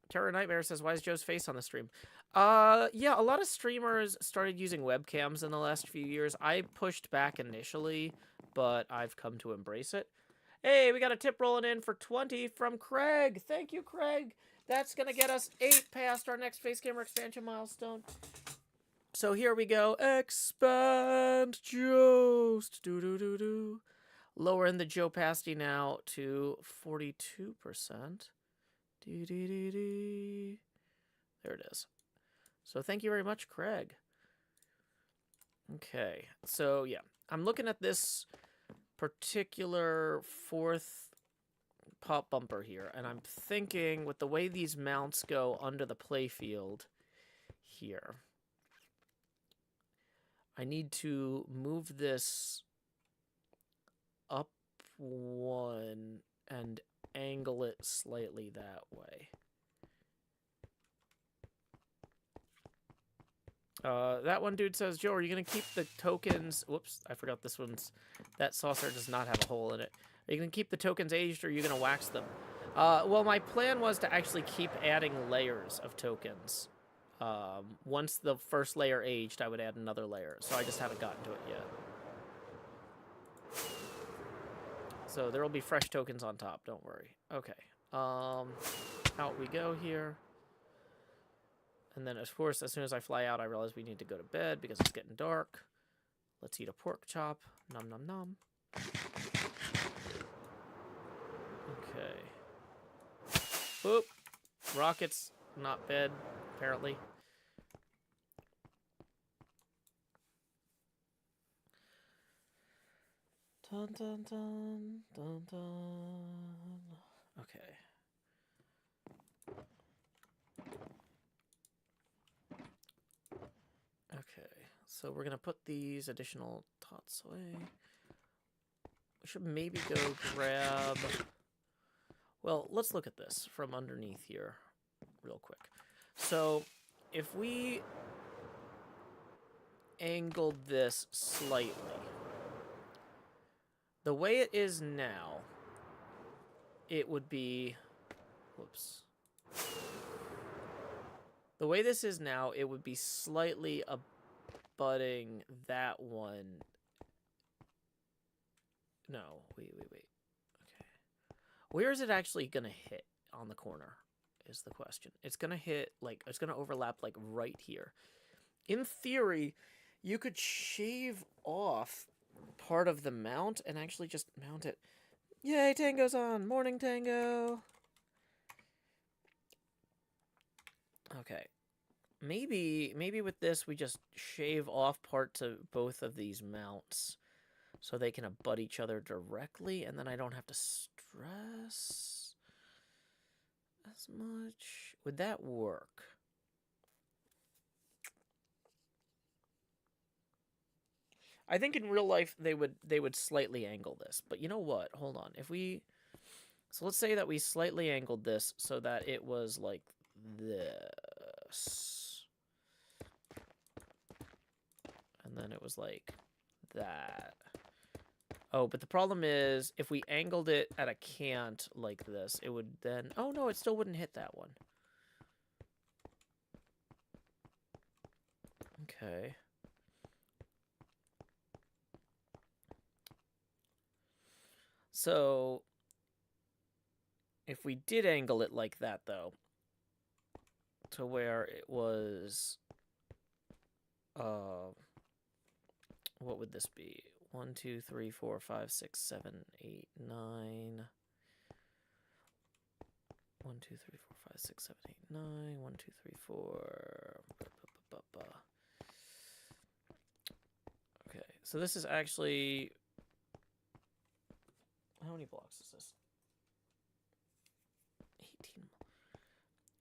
Terror Nightmare says, "Why is Joe's face on the stream?" Yeah, a lot of streamers started using webcams in the last few years. I pushed back initially, but I've come to embrace it. Hey, we got a tip rolling in for 20 from Craig. Thank you, Craig. That's going to get us 8 past our next face camera expansion milestone. So here we go. Expand Jost. Do. Lowering the Joe pasty now to 42%. There it is. So thank you very much, Craig. Okay, so yeah, I'm looking at this particular fourth pop bumper here, and I'm thinking with the way these mounts go under the playfield here, I need to move this up one and angle it slightly that way. That one dude says, Joe, are you going to keep the tokens... Whoops, I forgot this one's... That saucer does not have a hole in it. Are you going to keep the tokens aged, or are you going to wax them? Well, my plan was to actually keep adding layers of tokens. Once the first layer aged, I would add another layer. So I just haven't gotten to it yet. So there will be fresh tokens on top, don't worry. Okay. Out we go here. And then, of course, as soon as I fly out, I realize we need to go to bed because it's getting dark. Let's eat a pork chop. Nom, nom, nom. Okay. Boop. Rockets, not bed, apparently. Dun, dun, dun, dun, dun. Okay. Okay, so we're gonna put these additional tots away. We should maybe go grab... Well, let's look at this from underneath here real quick. So, if we angled this slightly, the way it is now, it would be... Whoops. The way this is now, it would be slightly abutting that one. No, wait. Okay. Where is it actually going to hit on the corner is the question. It's going to hit, like, it's going to overlap, like, right here. In theory, you could shave off part of the mount and actually just mount it. Yay, Tango's on! Morning, Tango! Okay. Maybe with this, we just shave off parts of both of these mounts so they can abut each other directly, and then I don't have to stress as much. Would that work? I think in real life they would slightly angle this, but you know what? Hold on. So let's say that we slightly angled this so that it was like this. And then it was like that. Oh, but the problem is, if we angled it at a cant like this, it would then... Oh, no, it still wouldn't hit that one. Okay. So, if we did angle it like that, though, to where it was... what would this be? 1, 2, 3, 4, 5, 6, 7, 8, 9. 1, 2, 3, 4, 5, 6, 7, 8, 9. 1, 2, 3, 4. Okay, so this is actually... How many blocks is this? 18.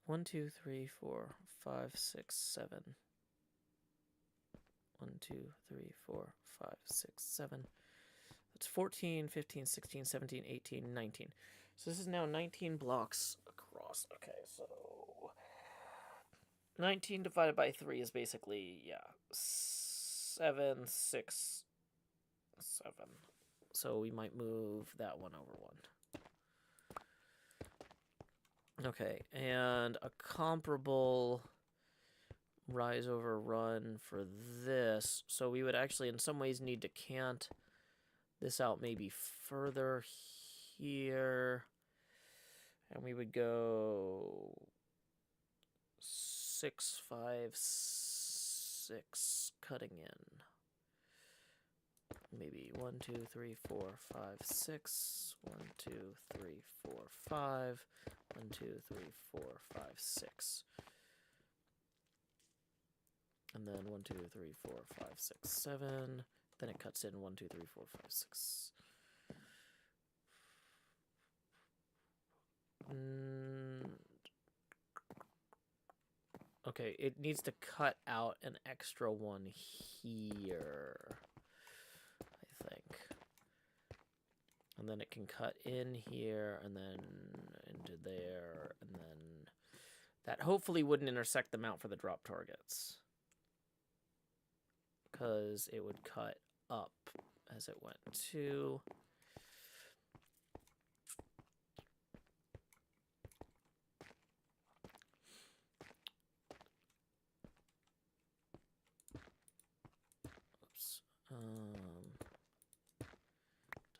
1, 2, 3, 4, 5, 6, 7. 1, 2, 3, 4, 5, 6, 7. That's 14, 15, 16, 17, 18, 19. So this is now 19 blocks across. Okay, so 19 divided by 3 is basically, yeah, 7, 6, 7. So we might move that one over one. Okay, and a comparable rise over run for this. So we would actually in some ways need to cant this out maybe further here. And we would go 6, 5, 6, cutting in. Maybe 1, 2, 3, 4, 5, 6. 1, 2, 3, 4, 5. 1, 2, 3, 4, 5, 6. And then 1, 2, 3, 4, 5, 6, 7. Then it cuts in 1, 2, 3, 4, 5, 6. Okay, it needs to cut out an extra one here, I think. And then it can cut in here, and then into there, and then that hopefully wouldn't intersect the mount for the drop targets. Because it would cut up as it went to...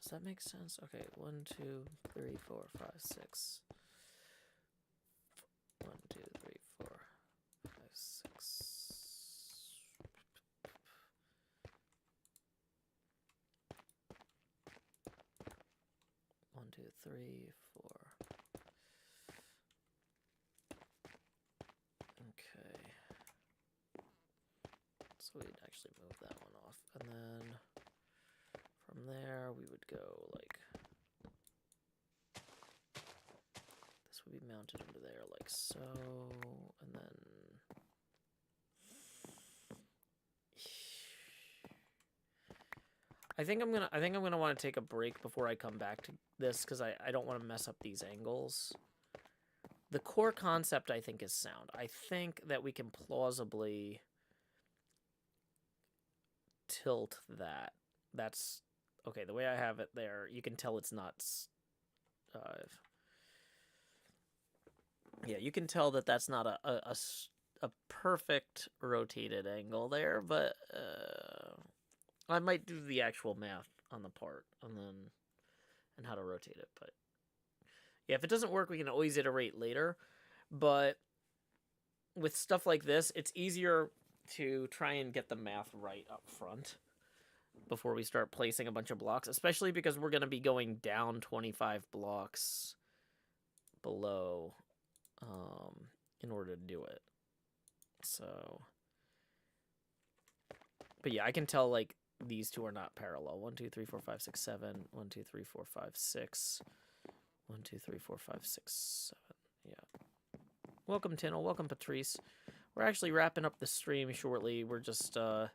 Does that make sense? Okay, 1, 2, 3, 4, 5, 6. 1, 2, 3, 4, 5, 6. 1, 2, 3, 4. Okay. So we'd actually move that one off, and then from there we would go like this would be mounted into there like so, and then I think I'm gonna want to take a break before I come back to this because I don't want to mess up these angles. The core concept I think is sound. I think that we can plausibly tilt that. That's okay. The way I have it there, you can tell it's not. Yeah, you can tell that that's not a perfect rotated angle there, but I might do the actual math on the part and how to rotate it. But yeah, if it doesn't work, we can always iterate later. But with stuff like this, it's easier to try and get the math right up front before we start placing a bunch of blocks, especially because we're going to be going down 25 blocks below in order to do it. So, but yeah, I can tell like these two are not parallel. 1, 2, 3, 4, 5, 6, 7. 1, 2, 3, 4, 5, 6. 1, 2, 3, 4, 5, 6, 7. Yeah. Welcome, Tinnell. Welcome, Patrice. We're actually wrapping up the stream shortly. We're just, I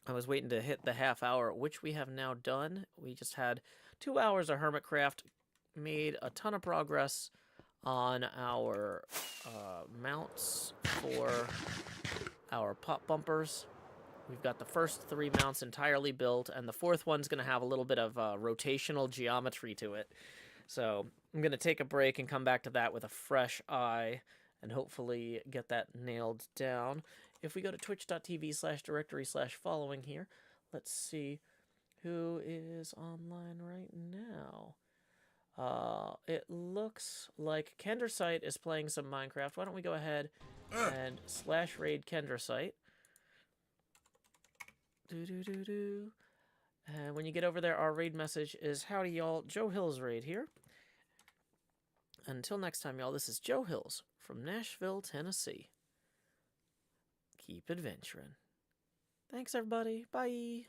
was waiting to hit the half hour, which we have now done. We just had 2 hours of HermitCraft, made a ton of progress on our mounts for our pop bumpers. We've got the first 3 mounts entirely built, and the 4th one's going to have a little bit of rotational geometry to it. So I'm going to take a break and come back to that with a fresh eye and hopefully get that nailed down. If we go to twitch.tv/directory/following here, let's see who is online right now. It looks like Kendersite is playing some Minecraft. Why don't we go ahead and /raid Kendersite. And when you get over there, our raid message is, howdy y'all, Joe Hills raid here. Until next time, y'all, this is Joe Hills from Nashville, Tennessee. Keep adventuring. Thanks, everybody. Bye.